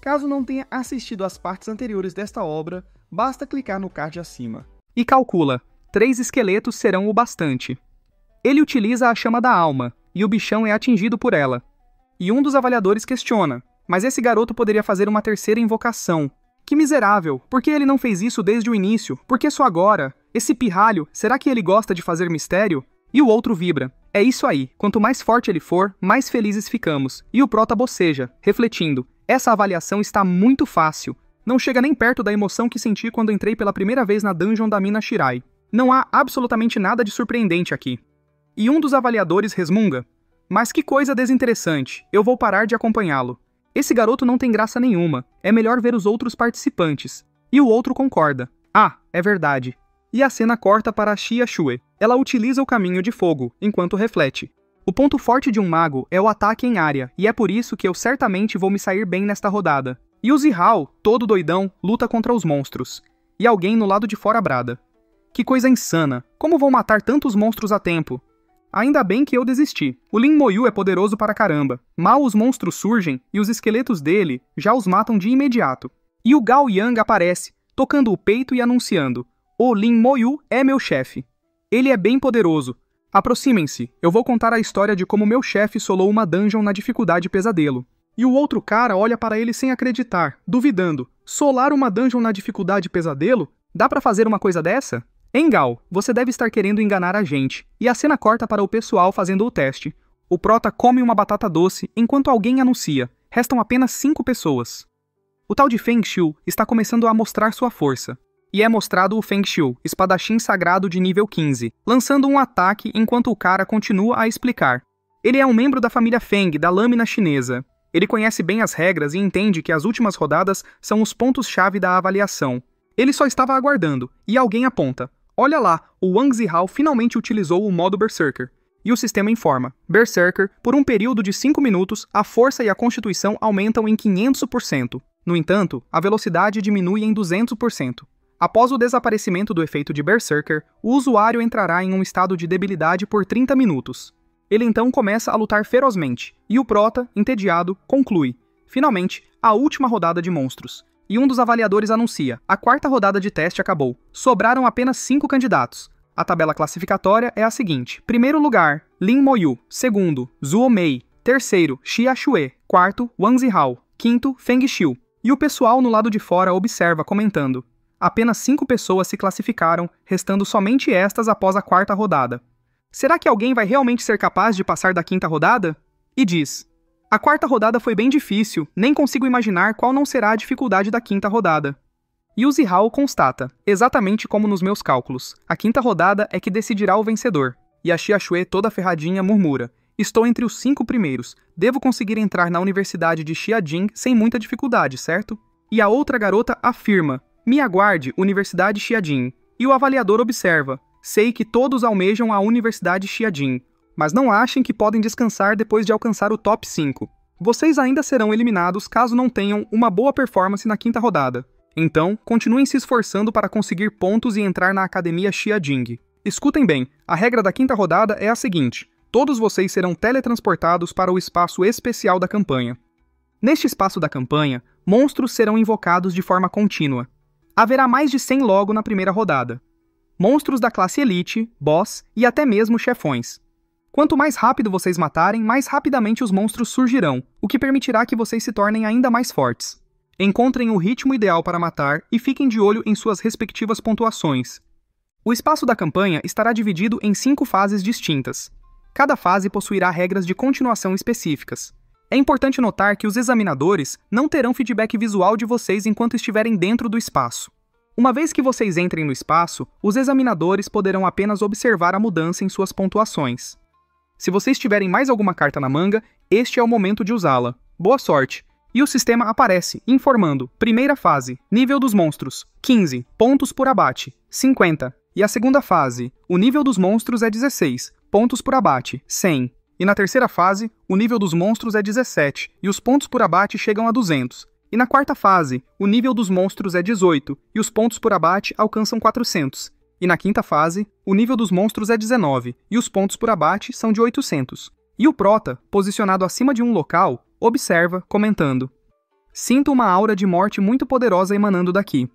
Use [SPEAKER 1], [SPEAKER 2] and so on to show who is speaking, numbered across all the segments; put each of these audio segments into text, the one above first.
[SPEAKER 1] Caso não tenha assistido às partes anteriores desta obra, basta clicar no card acima.
[SPEAKER 2] E calcula, 3 esqueletos serão o bastante. Ele utiliza a chama da alma, e o bichão é atingido por ela. E um dos avaliadores questiona, mas esse garoto poderia fazer uma terceira invocação. Que miserável, por que ele não fez isso desde o início? Por que só agora? Esse pirralho, será que ele gosta de fazer mistério? E o outro vibra. É isso aí, quanto mais forte ele for, mais felizes ficamos. E o prota boceja, refletindo. Essa avaliação está muito fácil. Não chega nem perto da emoção que senti quando entrei pela primeira vez na dungeon da mina Shirai. Não há absolutamente nada de surpreendente aqui. E um dos avaliadores resmunga. Mas que coisa desinteressante, eu vou parar de acompanhá-lo. Esse garoto não tem graça nenhuma, é melhor ver os outros participantes. E o outro concorda. Ah, é verdade. E a cena corta para Xia Xue. Ela utiliza o caminho de fogo, enquanto reflete. O ponto forte de um mago é o ataque em área, e é por isso que eu certamente vou me sair bem nesta rodada. E o Zihao, todo doidão, luta contra os monstros. E alguém no lado de fora brada. Que coisa insana, como vão matar tantos monstros a tempo? Ainda bem que eu desisti. O Lin Moyu é poderoso para caramba. Mal os monstros surgem, e os esqueletos dele já os matam de imediato. E o Gao Yang aparece, tocando o peito e anunciando. O Lin Moyu é meu chefe. Ele é bem poderoso. Aproximem-se, eu vou contar a história de como meu chefe solou uma dungeon na dificuldade pesadelo. E o outro cara olha para ele sem acreditar, duvidando. Solar uma dungeon na dificuldade pesadelo? Dá pra fazer uma coisa dessa? Hein, Gao, você deve estar querendo enganar a gente. E a cena corta para o pessoal fazendo o teste. O prota come uma batata doce enquanto alguém anuncia. Restam apenas 5 pessoas. O tal de Feng Xiu está começando a mostrar sua força. E é mostrado o Feng Xiu, espadachim sagrado de nível 15, lançando um ataque enquanto o cara continua a explicar. Ele é um membro da família Feng, da lâmina chinesa. Ele conhece bem as regras e entende que as últimas rodadas são os pontos-chave da avaliação. Ele só estava aguardando, e alguém aponta. Olha lá, o Wang Zihao finalmente utilizou o modo Berserker. E o sistema informa. Berserker, por um período de 5 minutos, a força e a constituição aumentam em 500%. No entanto, a velocidade diminui em 200%. Após o desaparecimento do efeito de Berserker, o usuário entrará em um estado de debilidade por 30 minutos. Ele então começa a lutar ferozmente, e o prota, entediado, conclui. Finalmente, a última rodada de monstros. E um dos avaliadores anuncia, a 4ª rodada de teste acabou. Sobraram apenas 5 candidatos. A tabela classificatória é a seguinte. Primeiro lugar, Lin Moyu. Segundo, Zuo Mei. Terceiro, Xia Xue. Quarto, Wang Zihao. Quinto, Feng Xiu. E o pessoal no lado de fora observa, comentando. Apenas 5 pessoas se classificaram, restando somente estas após a 4ª rodada. Será que alguém vai realmente ser capaz de passar da 5ª rodada? E diz... A 4ª rodada foi bem difícil, nem consigo imaginar qual não será a dificuldade da 5ª rodada. E o Zihao constata, exatamente como nos meus cálculos, a 5ª rodada é que decidirá o vencedor. E a Xia Xue toda ferradinha murmura, estou entre os 5 primeiros, devo conseguir entrar na Universidade de Xiajing sem muita dificuldade, certo? E a outra garota afirma, me aguarde, Universidade Xiajing. E o avaliador observa, sei que todos almejam a Universidade Xiajing. Mas não achem que podem descansar depois de alcançar o top 5. Vocês ainda serão eliminados caso não tenham uma boa performance na 5ª rodada. Então, continuem se esforçando para conseguir pontos e entrar na Academia Xiajing. Escutem bem, a regra da 5ª rodada é a seguinte. Todos vocês serão teletransportados para o espaço especial da campanha. Neste espaço da campanha, monstros serão invocados de forma contínua. Haverá mais de 100 logo na primeira rodada. Monstros da classe Elite, Boss e até mesmo chefões. Quanto mais rápido vocês matarem, mais rapidamente os monstros surgirão, o que permitirá que vocês se tornem ainda mais fortes. Encontrem o ritmo ideal para matar e fiquem de olho em suas respectivas pontuações. O espaço da campanha estará dividido em 5 fases distintas. Cada fase possuirá regras de continuação específicas. É importante notar que os examinadores não terão feedback visual de vocês enquanto estiverem dentro do espaço. Uma vez que vocês entrem no espaço, os examinadores poderão apenas observar a mudança em suas pontuações. Se vocês tiverem mais alguma carta na manga, este é o momento de usá-la. Boa sorte! E o sistema aparece, informando, primeira fase, nível dos monstros, 15, pontos por abate, 50. E a segunda fase, o nível dos monstros é 16, pontos por abate, 100. E na terceira fase, o nível dos monstros é 17, e os pontos por abate chegam a 200. E na 4ª fase, o nível dos monstros é 18, e os pontos por abate alcançam 400. E na 5ª fase, o nível dos monstros é 19, e os pontos por abate são de 800. E o prota, posicionado acima de um local, observa, comentando. Sinto uma aura de morte muito poderosa emanando daqui.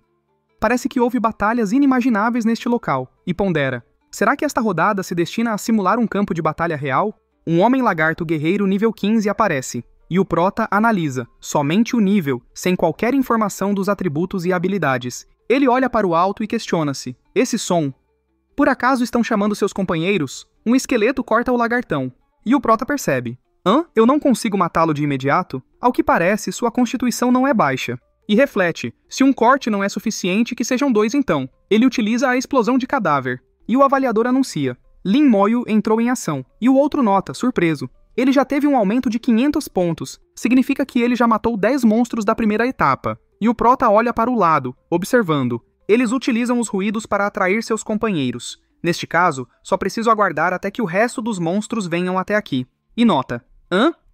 [SPEAKER 2] Parece que houve batalhas inimagináveis neste local, e pondera. Será que esta rodada se destina a simular um campo de batalha real? Um homem lagarto guerreiro nível 15 aparece, e o prota analisa, somente o nível, sem qualquer informação dos atributos e habilidades. Ele olha para o alto e questiona-se. Esse som? Por acaso estão chamando seus companheiros? Um esqueleto corta o lagartão, e o prota percebe. Eu não consigo matá-lo de imediato? Ao que parece, sua constituição não é baixa. E reflete, se um corte não é suficiente, que sejam 2 então. Ele utiliza a explosão de cadáver. E o avaliador anuncia. Lin Moyu entrou em ação, e o outro nota, surpreso. Ele já teve um aumento de 500 pontos. Significa que ele já matou 10 monstros da primeira etapa. E o prota olha para o lado, observando. Eles utilizam os ruídos para atrair seus companheiros. Neste caso, só preciso aguardar até que o resto dos monstros venham até aqui. E nota.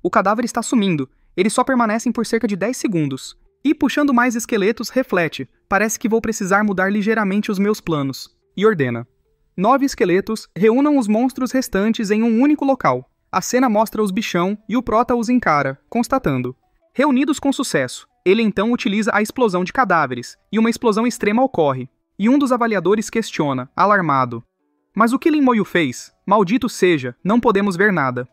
[SPEAKER 2] O cadáver está sumindo. Eles só permanecem por cerca de 10 segundos. E puxando mais esqueletos, reflete. Parece que vou precisar mudar ligeiramente os meus planos. E ordena. 9 esqueletos reúnam os monstros restantes em um único local. A cena mostra os bichão e o prota os encara, constatando. Reunidos com sucesso, ele então utiliza a explosão de cadáveres, e uma explosão extrema ocorre. E um dos avaliadores questiona, alarmado. Mas o que Lin Moyu fez? Maldito seja, não podemos ver nada.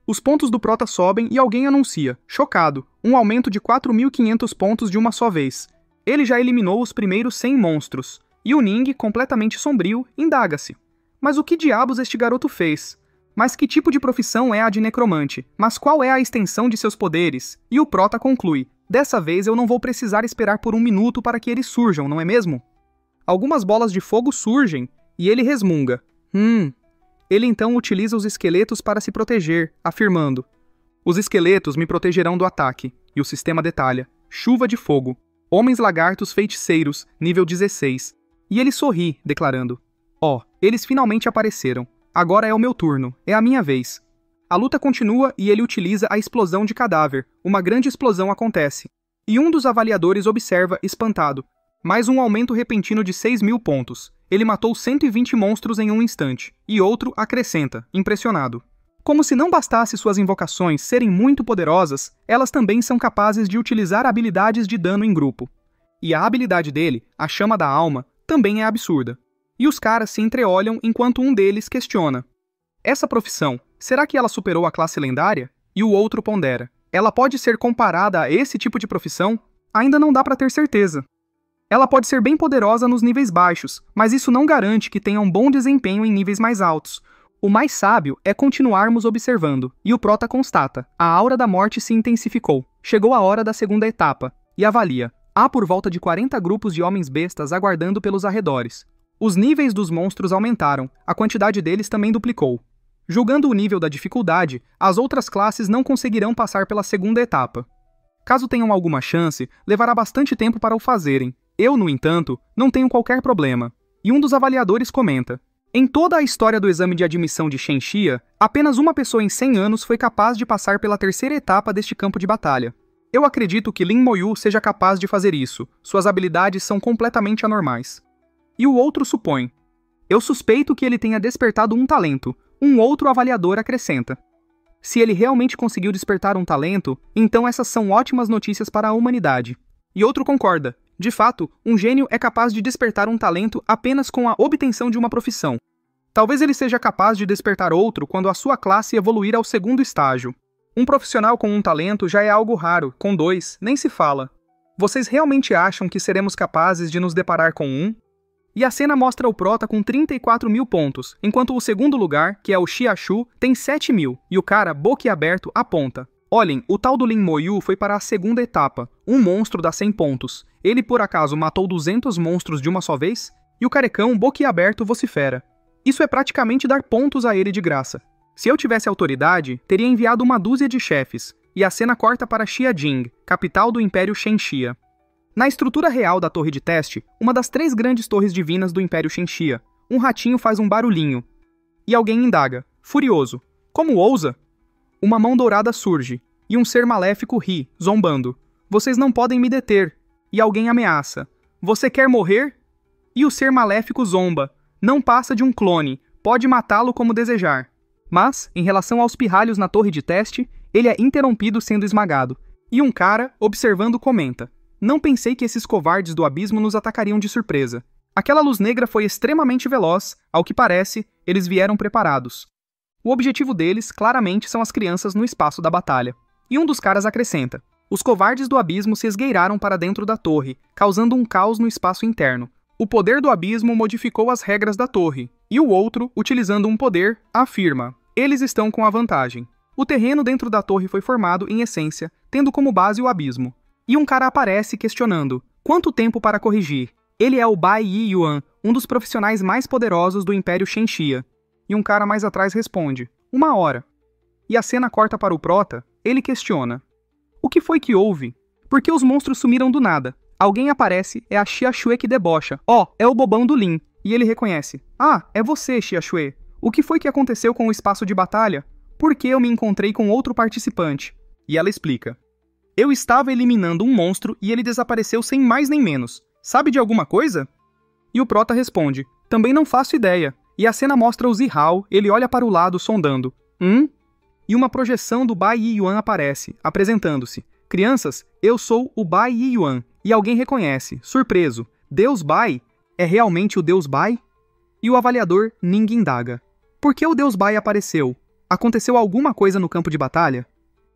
[SPEAKER 2] Os pontos do prota sobem e alguém anuncia, chocado, um aumento de 4.500 pontos de uma só vez. Ele já eliminou os primeiros 100 monstros. E o Ning, completamente sombrio, indaga-se. Mas o que diabos este garoto fez? Mas que tipo de profissão é a de necromante? Mas qual é a extensão de seus poderes? E o prota conclui. Dessa vez eu não vou precisar esperar por 1 minuto para que eles surjam, não é mesmo? Algumas bolas de fogo surgem, e ele resmunga. Ele então utiliza os esqueletos para se proteger, afirmando. Os esqueletos me protegerão do ataque, e o sistema detalha. Chuva de fogo. Homens lagartos feiticeiros, nível 16. E ele sorri, declarando. Eles finalmente apareceram. Agora é o meu turno, é a minha vez. A luta continua e ele utiliza a explosão de cadáver. Uma grande explosão acontece. E um dos avaliadores observa, espantado. Mais um aumento repentino de 6.000 pontos. Ele matou 120 monstros em um instante. E outro acrescenta, impressionado. Como se não bastasse suas invocações serem muito poderosas, elas também são capazes de utilizar habilidades de dano em grupo. E a habilidade dele, a Chama da Alma, também é absurda. E os caras se entreolham enquanto um deles questiona. Essa profissão, será que ela superou a classe lendária? E o outro pondera. Ela pode ser comparada a esse tipo de profissão? Ainda não dá para ter certeza. Ela pode ser bem poderosa nos níveis baixos, mas isso não garante que tenha um bom desempenho em níveis mais altos. O mais sábio é continuarmos observando, e o prota constata. A aura da morte se intensificou. Chegou a hora da segunda etapa, e avalia. Há por volta de 40 grupos de homens-bestas aguardando pelos arredores. Os níveis dos monstros aumentaram, a quantidade deles também duplicou. Julgando o nível da dificuldade, as outras classes não conseguirão passar pela segunda etapa. Caso tenham alguma chance, levará bastante tempo para o fazerem. Eu, no entanto, não tenho qualquer problema. E um dos avaliadores comenta. Em toda a história do exame de admissão de Shenxia, apenas uma pessoa em 100 anos foi capaz de passar pela terceira etapa deste campo de batalha. Eu acredito que Lin Moyu seja capaz de fazer isso. Suas habilidades são completamente anormais. E o outro supõe. Eu suspeito que ele tenha despertado um talento. Um outro avaliador acrescenta. Se ele realmente conseguiu despertar um talento, então essas são ótimas notícias para a humanidade. E outro concorda. De fato, um gênio é capaz de despertar um talento apenas com a obtenção de uma profissão. Talvez ele seja capaz de despertar outro quando a sua classe evoluir ao segundo estágio. Um profissional com um talento já é algo raro, com 2, nem se fala. Vocês realmente acham que seremos capazes de nos deparar com um? E a cena mostra o prota com 34.000 pontos, enquanto o segundo lugar, que é o Xiaxu, tem 7.000, e o cara, boquiaberto, aponta. Olhem, o tal do Lin Moyu foi para a segunda etapa, um monstro dá 100 pontos. Ele por acaso matou 200 monstros de uma só vez? E o carecão, boquiaberto, vocifera. Isso é praticamente dar pontos a ele de graça. Se eu tivesse autoridade, teria enviado uma dúzia de chefes, e a cena corta para Xiajing, capital do Império Shenxia. Na estrutura real da torre de teste, uma das 3 grandes torres divinas do Império Shenxia, um ratinho faz um barulhinho. E alguém indaga, furioso. Como ousa? Uma mão dourada surge, e um ser maléfico ri, zombando. Vocês não podem me deter. E alguém ameaça. Você quer morrer? E o ser maléfico zomba. Não passa de um clone, pode matá-lo como desejar. Mas, em relação aos pirralhos na torre de teste, ele é interrompido sendo esmagado. E um cara, observando, comenta: não pensei que esses covardes do abismo nos atacariam de surpresa. Aquela luz negra foi extremamente veloz, ao que parece, eles vieram preparados. O objetivo deles, claramente, são as crianças no espaço da batalha. E um dos caras acrescenta: os covardes do abismo se esgueiraram para dentro da torre, causando um caos no espaço interno. O poder do abismo modificou as regras da torre, e o outro, utilizando um poder, afirma: eles estão com a vantagem. O terreno dentro da torre foi formado, em essência, tendo como base o abismo. E um cara aparece questionando: quanto tempo para corrigir? Ele é o Bai Yi Yuan, um dos profissionais mais poderosos do Império Shenxia. E um cara mais atrás responde: 1 hora. E a cena corta para o prota, ele questiona: o que foi que houve? Por que os monstros sumiram do nada? Alguém aparece, é a Xia Xue que debocha: é o bobão do Lin. E ele reconhece: é você, Xia Xue. O que foi que aconteceu com o espaço de batalha? Por que eu me encontrei com outro participante? E ela explica: eu estava eliminando um monstro e ele desapareceu sem mais nem menos. Sabe de alguma coisa? E o prota responde: também não faço ideia. E a cena mostra o Zihao, ele olha para o lado sondando: E uma projeção do Bai Yi Yuan aparece, apresentando-se: crianças, eu sou o Bai Yi Yuan. E alguém reconhece, surpreso: Deus Bai? É realmente o Deus Bai? E o avaliador Ning indaga: por que o Deus Bai apareceu? Aconteceu alguma coisa no campo de batalha?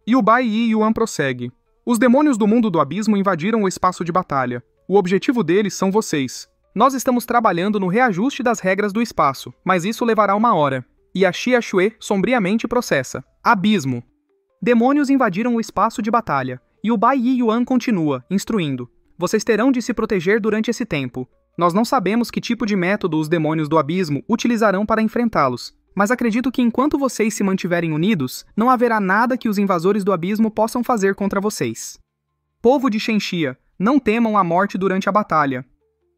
[SPEAKER 2] E o Bai Yi Yuan prossegue: os demônios do mundo do abismo invadiram o espaço de batalha. O objetivo deles são vocês. Nós estamos trabalhando no reajuste das regras do espaço, mas isso levará 1 hora. E a Xia Xue sombriamente processa: abismo. Demônios invadiram o espaço de batalha. E o Bai Yi Yuan continua, instruindo: vocês terão de se proteger durante esse tempo. Nós não sabemos que tipo de método os demônios do abismo utilizarão para enfrentá-los, mas acredito que enquanto vocês se mantiverem unidos, não haverá nada que os invasores do abismo possam fazer contra vocês. Povo de Shenxia, não temam a morte durante a batalha.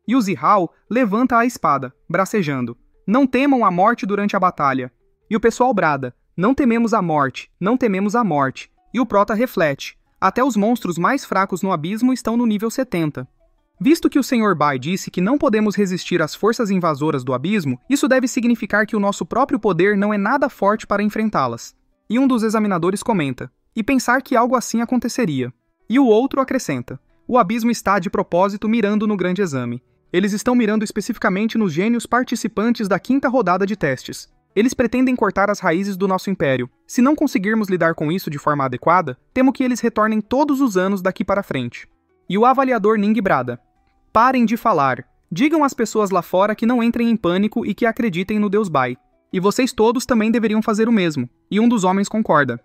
[SPEAKER 2] E o Zihao levanta a espada, bracejando: não temam a morte durante a batalha. E o pessoal brada: não tememos a morte, não tememos a morte. E o prota reflete: até os monstros mais fracos no abismo estão no nível 70. Visto que o Sr. Bai disse que não podemos resistir às forças invasoras do abismo, isso deve significar que o nosso próprio poder não é nada forte para enfrentá-las. E um dos examinadores comenta: e pensar que algo assim aconteceria. E o outro acrescenta: o abismo está de propósito mirando no grande exame. Eles estão mirando especificamente nos gênios participantes da 5ª rodada de testes. Eles pretendem cortar as raízes do nosso império. Se não conseguirmos lidar com isso de forma adequada, temo que eles retornem todos os anos daqui para frente. E o avaliador Ning brada: parem de falar. Digam às pessoas lá fora que não entrem em pânico e que acreditem no Deus Bai. E vocês todos também deveriam fazer o mesmo. E um dos homens concorda: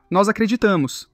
[SPEAKER 2] nós acreditamos.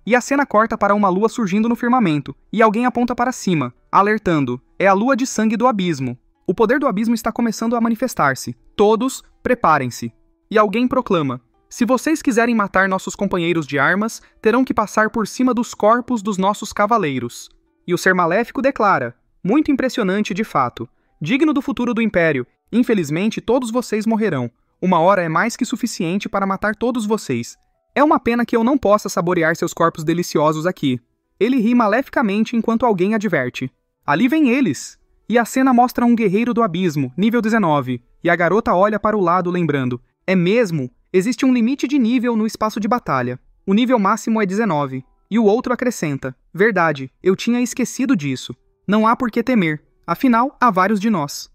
[SPEAKER 2] E a cena corta para uma lua surgindo no firmamento, e alguém aponta para cima, alertando: é a lua de sangue do abismo. O poder do abismo está começando a manifestar-se. Todos, preparem-se. E alguém proclama: se vocês quiserem matar nossos companheiros de armas, terão que passar por cima dos corpos dos nossos cavaleiros. E o ser maléfico declara: muito impressionante de fato. Digno do futuro do Império. Infelizmente, todos vocês morrerão. 1 hora é mais que suficiente para matar todos vocês. É uma pena que eu não possa saborear seus corpos deliciosos aqui. Ele ri maleficamente enquanto alguém adverte: ali vem eles! E a cena mostra um guerreiro do abismo, nível 19, e a garota olha para o lado lembrando: é mesmo? Existe um limite de nível no espaço de batalha. O nível máximo é 19. E o outro acrescenta: verdade, eu tinha esquecido disso. Não há por que temer, afinal, há vários de nós.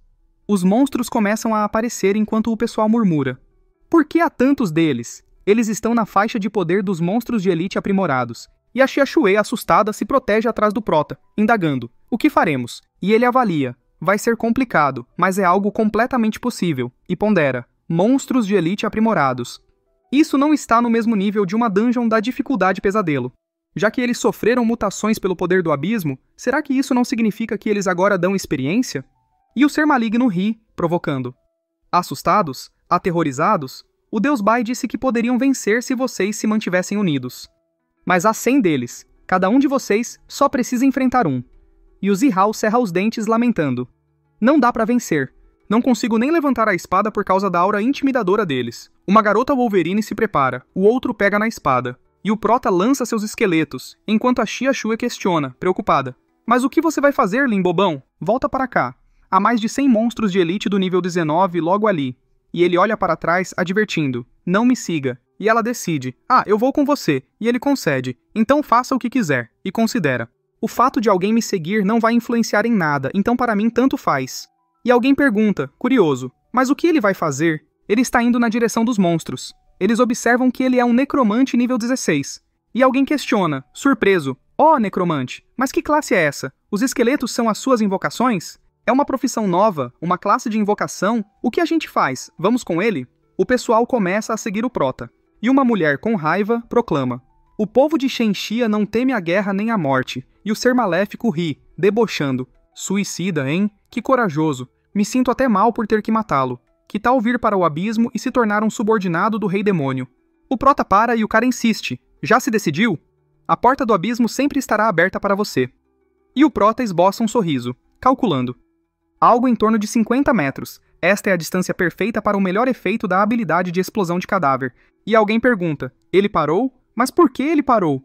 [SPEAKER 2] Os monstros começam a aparecer enquanto o pessoal murmura: por que há tantos deles? Eles estão na faixa de poder dos monstros de elite aprimorados. E a Xia Xue, assustada, se protege atrás do prota, indagando: o que faremos? E ele avalia: vai ser complicado, mas é algo completamente possível. E pondera: monstros de elite aprimorados. Isso não está no mesmo nível de uma dungeon da dificuldade pesadelo. Já que eles sofreram mutações pelo poder do abismo, será que isso não significa que eles agora dão experiência? E o ser maligno ri, provocando: assustados? Aterrorizados? O Deus Bai disse que poderiam vencer se vocês se mantivessem unidos. Mas há 100 deles. Cada um de vocês só precisa enfrentar um. E o Zihao cerra os dentes lamentando: não dá pra vencer. Não consigo nem levantar a espada por causa da aura intimidadora deles. Uma garota Wolverine se prepara, o outro pega na espada. E o prota lança seus esqueletos, enquanto a Xia Xue questiona, preocupada: mas o que você vai fazer, Limbobão? Volta para cá. Há mais de 100 monstros de elite do nível 19 logo ali. E ele olha para trás, advertindo: não me siga. e ela decide: eu vou com você, e ele concede, então faça o que quiser, e considera: o fato de alguém me seguir não vai influenciar em nada, então para mim tanto faz. E alguém pergunta, curioso: mas o que ele vai fazer? Ele está indo na direção dos monstros. Eles observam que ele é um necromante nível 16. E alguém questiona, surpreso: necromante, mas que classe é essa? Os esqueletos são as suas invocações? É uma profissão nova, uma classe de invocação? O que a gente faz? Vamos com ele? O pessoal começa a seguir o prota. E uma mulher com raiva proclama: o povo de Shenxia não teme a guerra nem a morte. E o ser maléfico ri, debochando: suicida, hein? Que corajoso. Me sinto até mal por ter que matá-lo. Que tal vir para o abismo e se tornar um subordinado do rei demônio? O prota para e o cara insiste: já se decidiu? A porta do abismo sempre estará aberta para você. E o prota esboça um sorriso, calculando: algo em torno de 50 metros. Esta é a distância perfeita para o melhor efeito da habilidade de explosão de cadáver. E alguém pergunta: ele parou? Mas por que ele parou?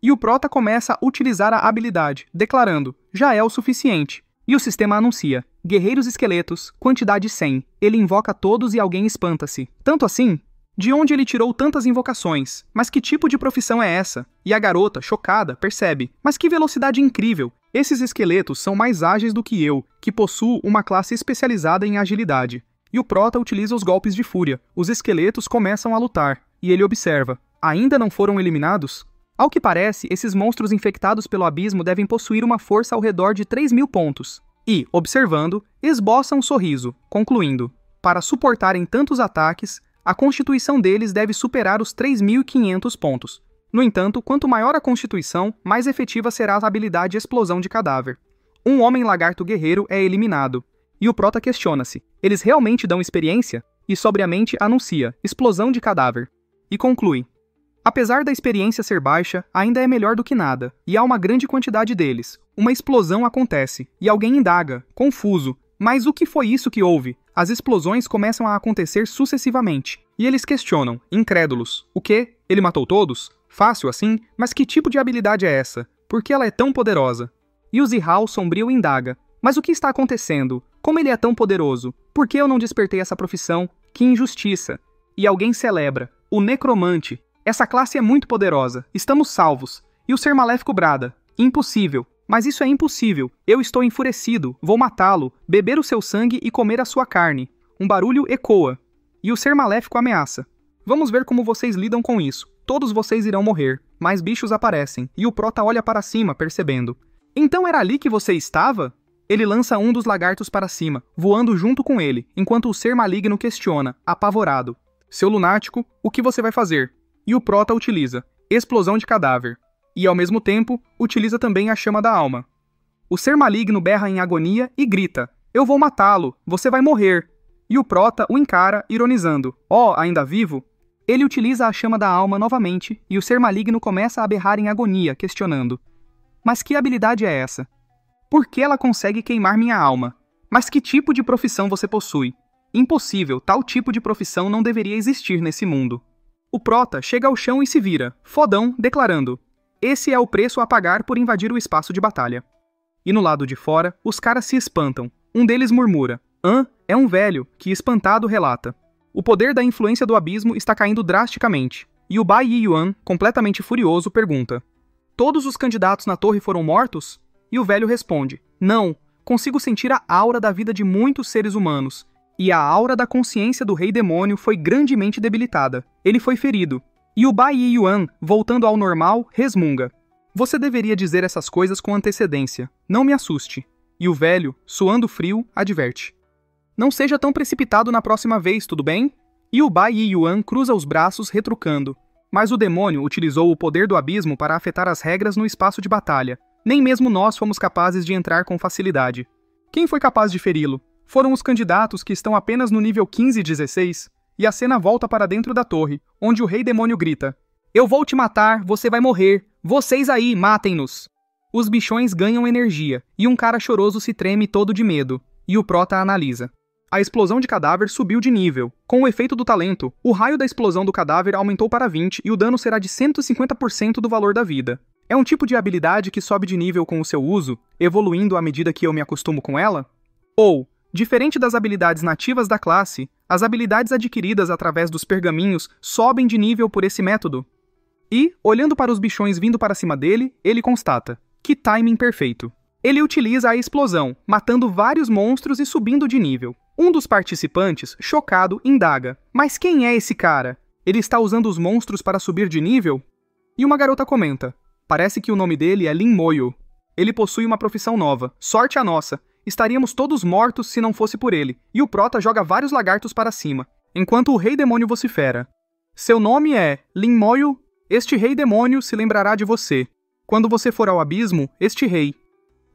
[SPEAKER 2] E o prota começa a utilizar a habilidade, declarando: já é o suficiente. E o sistema anuncia: guerreiros esqueletos, quantidade 100. Ele invoca todos e alguém espanta-se. Tanto assim? De onde ele tirou tantas invocações? Mas que tipo de profissão é essa? E a garota, chocada, percebe: mas que velocidade incrível! Esses esqueletos são mais ágeis do que eu, que possuo uma classe especializada em agilidade. E o prota utiliza os golpes de fúria. Os esqueletos começam a lutar. E ele observa: ainda não foram eliminados? Ao que parece, esses monstros infectados pelo abismo devem possuir uma força ao redor de 3.000 pontos. E, observando, esboça um sorriso, concluindo: para suportarem tantos ataques, a constituição deles deve superar os 3.500 pontos. No entanto, quanto maior a constituição, mais efetiva será a habilidade de explosão de cadáver. Um homem lagarto guerreiro é eliminado. E o prota questiona-se: eles realmente dão experiência? E sobriamente anuncia: explosão de cadáver. E conclui: apesar da experiência ser baixa, ainda é melhor do que nada, e há uma grande quantidade deles. Uma explosão acontece, e alguém indaga, confuso: mas o que foi isso que houve? As explosões começam a acontecer sucessivamente, e eles questionam, incrédulos: o quê? Ele matou todos? Fácil assim? Mas que tipo de habilidade é essa? Por que ela é tão poderosa? E o Zihao sombrio indaga: mas o que está acontecendo? Como ele é tão poderoso? Por que eu não despertei essa profissão? Que injustiça! E alguém celebra: o necromante. Essa classe é muito poderosa. Estamos salvos. E o ser maléfico brada: impossível. Mas isso é impossível. Eu estou enfurecido. Vou matá-lo, beber o seu sangue e comer a sua carne. Um barulho ecoa. E o ser maléfico ameaça: vamos ver como vocês lidam com isso. Todos vocês irão morrer. Mais bichos aparecem. E o prota olha para cima, percebendo: então era ali que você estava? Ele lança um dos lagartos para cima, voando junto com ele, enquanto o ser maligno questiona, apavorado: seu lunático, o que você vai fazer? E o prota utiliza: explosão de cadáver. E, ao mesmo tempo, utiliza também a chama da alma. O ser maligno berra em agonia e grita: eu vou matá-lo, você vai morrer. E o prota o encara, ironizando: ainda vivo? Ele utiliza a chama da alma novamente, e o ser maligno começa a berrar em agonia, questionando: mas que habilidade é essa? Por que ela consegue queimar minha alma? Mas que tipo de profissão você possui? Impossível, tal tipo de profissão não deveria existir nesse mundo. O prota chega ao chão e se vira, fodão, declarando: esse é o preço a pagar por invadir o espaço de batalha. E no lado de fora, os caras se espantam. Um deles murmura: é um velho, que espantado relata: o poder da influência do abismo está caindo drasticamente. E o Bai Yuan, completamente furioso, pergunta: todos os candidatos na torre foram mortos? E o velho responde: não, consigo sentir a aura da vida de muitos seres humanos. E a aura da consciência do rei demônio foi grandemente debilitada. Ele foi ferido. E o Bai Yuan, voltando ao normal, resmunga: você deveria dizer essas coisas com antecedência. Não me assuste. E o velho, suando frio, adverte: não seja tão precipitado na próxima vez, tudo bem? E o Bai Yuan cruza os braços, retrucando: mas o demônio utilizou o poder do abismo para afetar as regras no espaço de batalha. Nem mesmo nós fomos capazes de entrar com facilidade. Quem foi capaz de feri-lo? Foram os candidatos que estão apenas no nível 15 e 16. E a cena volta para dentro da torre, onde o rei demônio grita: eu vou te matar, você vai morrer. Vocês aí, matem-nos. Os bichões ganham energia, e um cara choroso se treme todo de medo. E o prota analisa: a explosão de cadáver subiu de nível. Com o efeito do talento, o raio da explosão do cadáver aumentou para 20 e o dano será de 150% do valor da vida. É um tipo de habilidade que sobe de nível com o seu uso, evoluindo à medida que eu me acostumo com ela? Ou, Diferente das habilidades nativas da classe, as habilidades adquiridas através dos pergaminhos sobem de nível por esse método. E, olhando para os bichões vindo para cima dele, ele constata: que timing perfeito. Ele utiliza a explosão, matando vários monstros e subindo de nível. Um dos participantes, chocado, indaga: mas quem é esse cara? Ele está usando os monstros para subir de nível? E uma garota comenta: parece que o nome dele é Lin Moyo. Ele possui uma profissão nova. Sorte a nossa. Estaríamos todos mortos se não fosse por ele. E o prota joga vários lagartos para cima, enquanto o rei demônio vocifera: seu nome é Lin Moyo? Este rei demônio se lembrará de você. Quando você for ao abismo, este rei.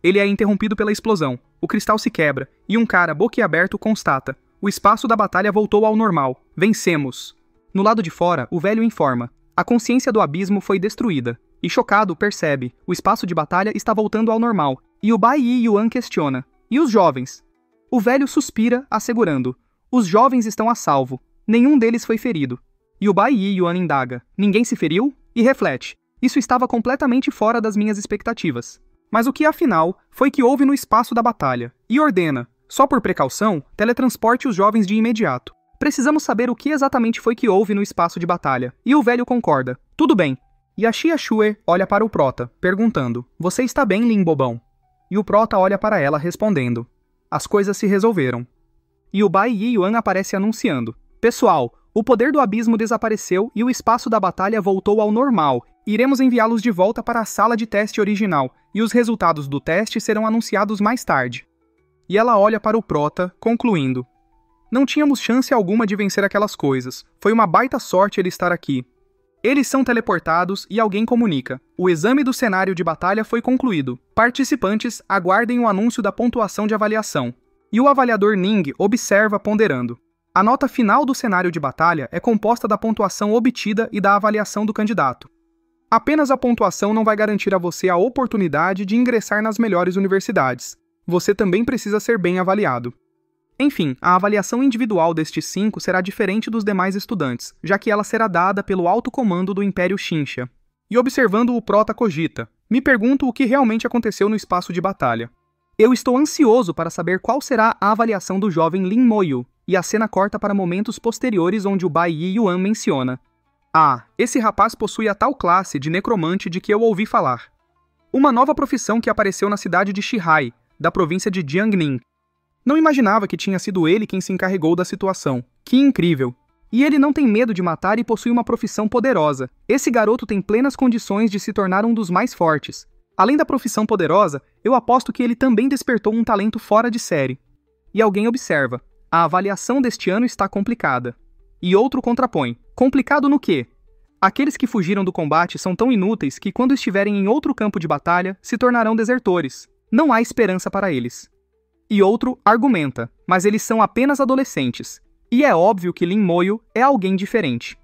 [SPEAKER 2] Ele é interrompido pela explosão. O cristal se quebra, e um cara boquiaberto constata: o espaço da batalha voltou ao normal. Vencemos. No lado de fora, o velho informa: a consciência do abismo foi destruída. E chocado, percebe: o espaço de batalha está voltando ao normal. E o Bai Yi Yuan questiona: e os jovens? O velho suspira, assegurando: os jovens estão a salvo. Nenhum deles foi ferido. E o Bai Yi Yuan indaga: ninguém se feriu? E reflete: isso estava completamente fora das minhas expectativas. Mas o que afinal foi que houve no espaço da batalha? E ordena: só por precaução, teletransporte os jovens de imediato. Precisamos saber o que exatamente foi que houve no espaço de batalha. E o velho concorda: tudo bem. E a Xia Xue olha para o prota, perguntando: você está bem, Lin Bobão? E o prota olha para ela, respondendo: as coisas se resolveram. E o Bai Yi Yuan aparece anunciando: pessoal, o poder do abismo desapareceu e o espaço da batalha voltou ao normal. Iremos enviá-los de volta para a sala de teste original, e os resultados do teste serão anunciados mais tarde. E ela olha para o prota, concluindo: não tínhamos chance alguma de vencer aquelas coisas. Foi uma baita sorte ele estar aqui. Eles são teleportados e alguém comunica: o exame do cenário de batalha foi concluído. Participantes, aguardem o anúncio da pontuação de avaliação. E o avaliador Ning observa ponderando: a nota final do cenário de batalha é composta da pontuação obtida e da avaliação do candidato. Apenas a pontuação não vai garantir a você a oportunidade de ingressar nas melhores universidades. Você também precisa ser bem avaliado. Enfim, a avaliação individual destes 5 será diferente dos demais estudantes, já que ela será dada pelo alto comando do Império Xinxia. E observando o prota cogita: me pergunto o que realmente aconteceu no espaço de batalha. Eu estou ansioso para saber qual será a avaliação do jovem Lin Moyo, e a cena corta para momentos posteriores onde o Bai Yi Yuan menciona: ah, esse rapaz possui a tal classe de necromante de que eu ouvi falar. Uma nova profissão que apareceu na cidade de Shihai, da província de Jiangning. Não imaginava que tinha sido ele quem se encarregou da situação. Que incrível! E ele não tem medo de matar e possui uma profissão poderosa. Esse garoto tem plenas condições de se tornar um dos mais fortes. Além da profissão poderosa, eu aposto que ele também despertou um talento fora de série. E alguém observa: a avaliação deste ano está complicada. E outro contrapõe: complicado no quê? Aqueles que fugiram do combate são tão inúteis que quando estiverem em outro campo de batalha, se tornarão desertores. Não há esperança para eles. E outro argumenta: mas eles são apenas adolescentes. E é óbvio que Lin Moyo é alguém diferente.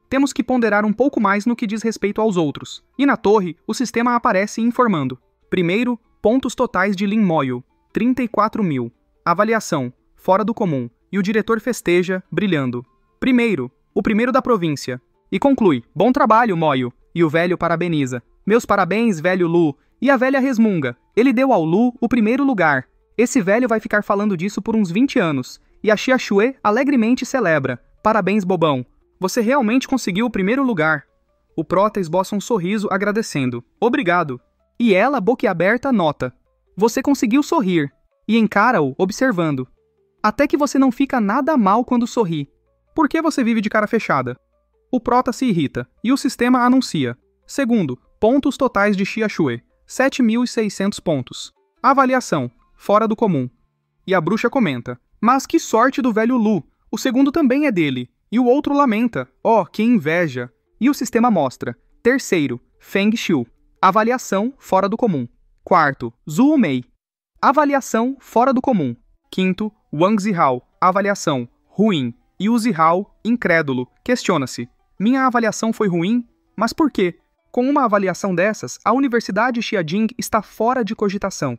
[SPEAKER 2] Temos que ponderar um pouco mais no que diz respeito aos outros. E na torre, o sistema aparece informando: primeiro, pontos totais de Lin Moyo, 34.000. Avaliação, fora do comum. E o diretor festeja, brilhando: primeiro, o primeiro da província. E conclui: bom trabalho, Moyo. E o velho parabeniza: meus parabéns, velho Lu. E a velha resmunga: ele deu ao Lu o primeiro lugar. Esse velho vai ficar falando disso por uns 20 anos. E a Xia Xue alegremente celebra: parabéns, bobão. Você realmente conseguiu o primeiro lugar. O prota esboça um sorriso agradecendo: obrigado. E ela, boquiaberta, nota: você conseguiu sorrir. E encara-o, observando: até que você não fica nada mal quando sorri. Por que você vive de cara fechada? O prota se irrita, e o sistema anuncia: segundo, pontos totais de Xia Xue, 7.600 pontos. Avaliação, fora do comum. E a bruxa comenta: mas que sorte do velho Lu, o segundo também é dele. E o outro lamenta: oh, que inveja. E o sistema mostra: terceiro, Feng Xiu. Avaliação, fora do comum. Quarto, Zhu Mei. Avaliação, fora do comum. Quinto, Wang Zihao. Avaliação, ruim. E o Zihao, incrédulo, questiona-se: minha avaliação foi ruim? Mas por quê? Com uma avaliação dessas, a Universidade Xiajing está fora de cogitação.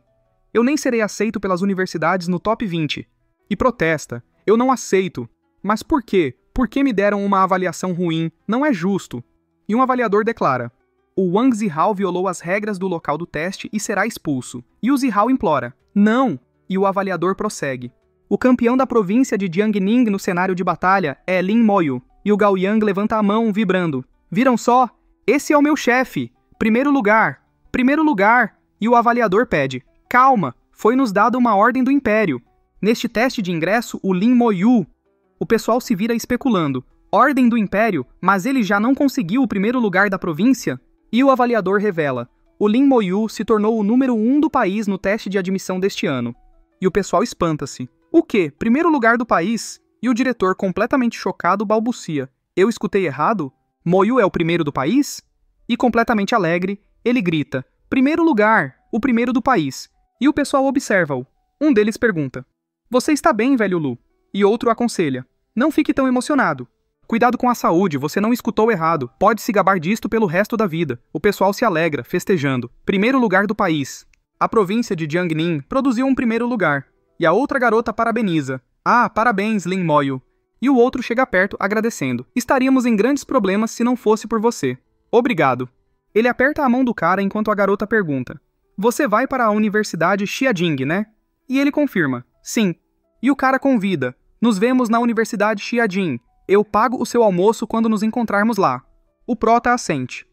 [SPEAKER 2] Eu nem serei aceito pelas universidades no top 20. E protesta: eu não aceito. Mas por quê? Por que me deram uma avaliação ruim? Não é justo. E um avaliador declara: o Wang Zihao violou as regras do local do teste e será expulso. E o Zihao implora: não! E o avaliador prossegue: O campeão da província de Jiangning no cenário de batalha é Lin Moyu, e o Gao Yang levanta a mão, vibrando. Viram só? Esse é o meu chefe! Primeiro lugar! Primeiro lugar! E o avaliador pede. Calma! Foi-nos dada uma ordem do Império. Neste teste de ingresso, o Lin Moyu... O pessoal se vira especulando. Ordem do Império, mas ele já não conseguiu o primeiro lugar da província? E o avaliador revela. O Lin Moyu se tornou o número 1 do país no teste de admissão deste ano. E o pessoal espanta-se. O quê? Primeiro lugar do país? E o diretor, completamente chocado, balbucia. Eu escutei errado? Moyu é o primeiro do país? E completamente alegre, ele grita. Primeiro lugar! O primeiro do país. E o pessoal observa-o. Um deles pergunta. Você está bem, velho Lu? E outro aconselha. Não fique tão emocionado. Cuidado com a saúde, você não escutou errado. Pode se gabar disto pelo resto da vida. O pessoal se alegra, festejando. Primeiro lugar do país. A província de Jiangning produziu um primeiro lugar. E a outra garota parabeniza. Ah, parabéns, Lin Moyu. E o outro chega perto, agradecendo. Estaríamos em grandes problemas se não fosse por você. Obrigado. Ele aperta a mão do cara enquanto a garota pergunta. Você vai para a Universidade Xiajing, né? E ele confirma. Sim. E o cara convida. Nos vemos na Universidade Xiajing. Eu pago o seu almoço quando nos encontrarmos lá. O prota assente.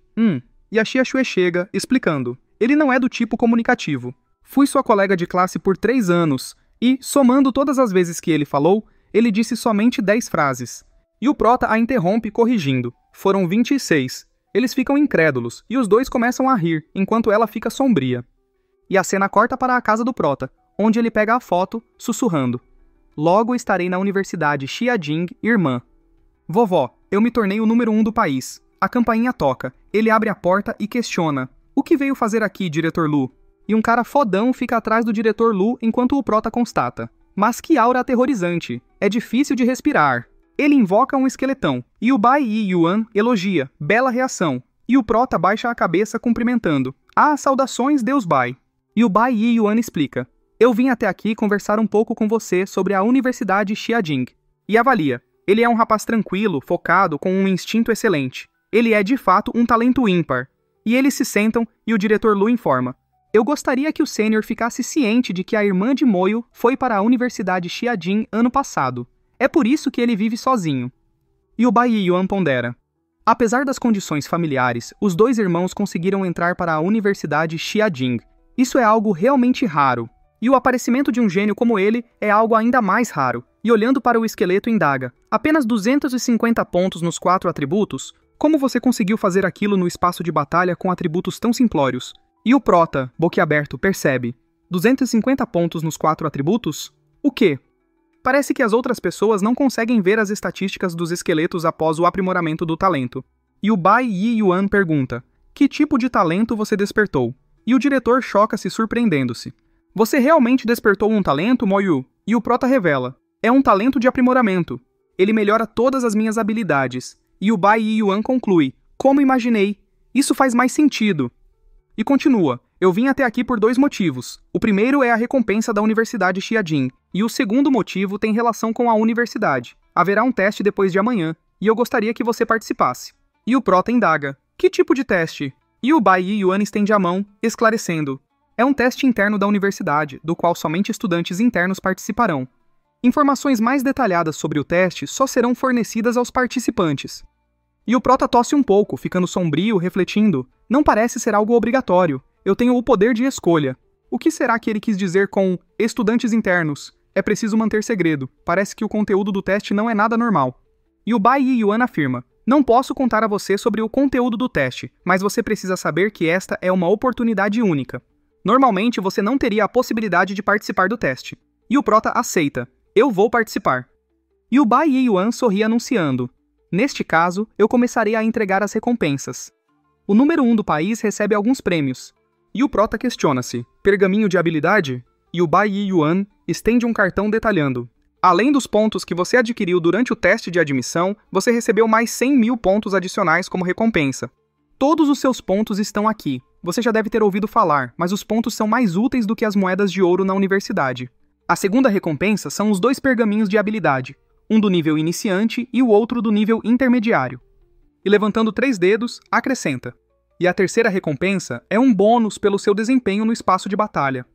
[SPEAKER 2] E a Xia Xue chega, explicando. Ele não é do tipo comunicativo. Fui sua colega de classe por 3 anos, e, somando todas as vezes que ele falou, ele disse somente 10 frases. E o prota a interrompe, corrigindo. Foram 26. Eles ficam incrédulos, e os dois começam a rir, enquanto ela fica sombria. E a cena corta para a casa do prota, onde ele pega a foto, sussurrando. Logo estarei na Universidade Xiajing, irmã. Vovó, eu me tornei o número 1 do país. A campainha toca, ele abre a porta e questiona. O que veio fazer aqui, diretor Lu? E um cara fodão fica atrás do diretor Lu enquanto o prota constata. Mas que aura aterrorizante. É difícil de respirar. Ele invoca um esqueletão, e o Bai Yi Yuan elogia. Bela reação. E o prota baixa a cabeça cumprimentando. Ah, saudações, Deus Bai. E o Bai Yi Yuan explica. Eu vim até aqui conversar um pouco com você sobre a Universidade Xiajing. E avalia. Ele é um rapaz tranquilo, focado, com um instinto excelente. Ele é, de fato, um talento ímpar. E eles se sentam e o diretor Lu informa. Eu gostaria que o sênior ficasse ciente de que a irmã de Moyu foi para a Universidade Xiajing ano passado. É por isso que ele vive sozinho. E o Bai Yuan pondera. Apesar das condições familiares, os dois irmãos conseguiram entrar para a Universidade Xiajing. Isso é algo realmente raro. E o aparecimento de um gênio como ele é algo ainda mais raro. E olhando para o esqueleto indaga. Apenas 250 pontos nos 4 atributos? Como você conseguiu fazer aquilo no espaço de batalha com atributos tão simplórios? E o prota, boquiaberto, percebe. 250 pontos nos 4 atributos? O quê? Parece que as outras pessoas não conseguem ver as estatísticas dos esqueletos após o aprimoramento do talento. E o Bai Yi Yuan pergunta. Que tipo de talento você despertou? E o diretor choca-se surpreendendo-se. Você realmente despertou um talento, Moyu? E o prota revela. É um talento de aprimoramento. Ele melhora todas as minhas habilidades. E o Bai Yi Yuan conclui. Como imaginei. Isso faz mais sentido. E continua. Eu vim até aqui por 2 motivos. O primeiro é a recompensa da Universidade Xiajing. E o segundo motivo tem relação com a universidade. Haverá um teste depois de amanhã. E eu gostaria que você participasse. E o prota indaga. Que tipo de teste? E o Bai Yi Yuan estende a mão, esclarecendo. É um teste interno da universidade, do qual somente estudantes internos participarão. Informações mais detalhadas sobre o teste só serão fornecidas aos participantes. E o prota tosse um pouco, ficando sombrio, refletindo. Não parece ser algo obrigatório. Eu tenho o poder de escolha. O que será que ele quis dizer com estudantes internos? É preciso manter segredo. Parece que o conteúdo do teste não é nada normal. E o Bai Yi Yuan afirma. Não posso contar a você sobre o conteúdo do teste, mas você precisa saber que esta é uma oportunidade única. Normalmente você não teria a possibilidade de participar do teste. E o prota aceita. Eu vou participar. E o Bai Yi Yuan sorri anunciando. Neste caso, eu começarei a entregar as recompensas. O número 1 do país recebe alguns prêmios. E o prota questiona-se. Pergaminho de habilidade? E o Bai Yi Yuan estende um cartão detalhando. Além dos pontos que você adquiriu durante o teste de admissão, você recebeu mais 100.000 pontos adicionais como recompensa. Todos os seus pontos estão aqui. Você já deve ter ouvido falar, mas os pontos são mais úteis do que as moedas de ouro na universidade. A segunda recompensa são os 2 pergaminhos de habilidade, um do nível iniciante e o outro do nível intermediário. E levantando 3 dedos, acrescenta. E a terceira recompensa é um bônus pelo seu desempenho no espaço de batalha.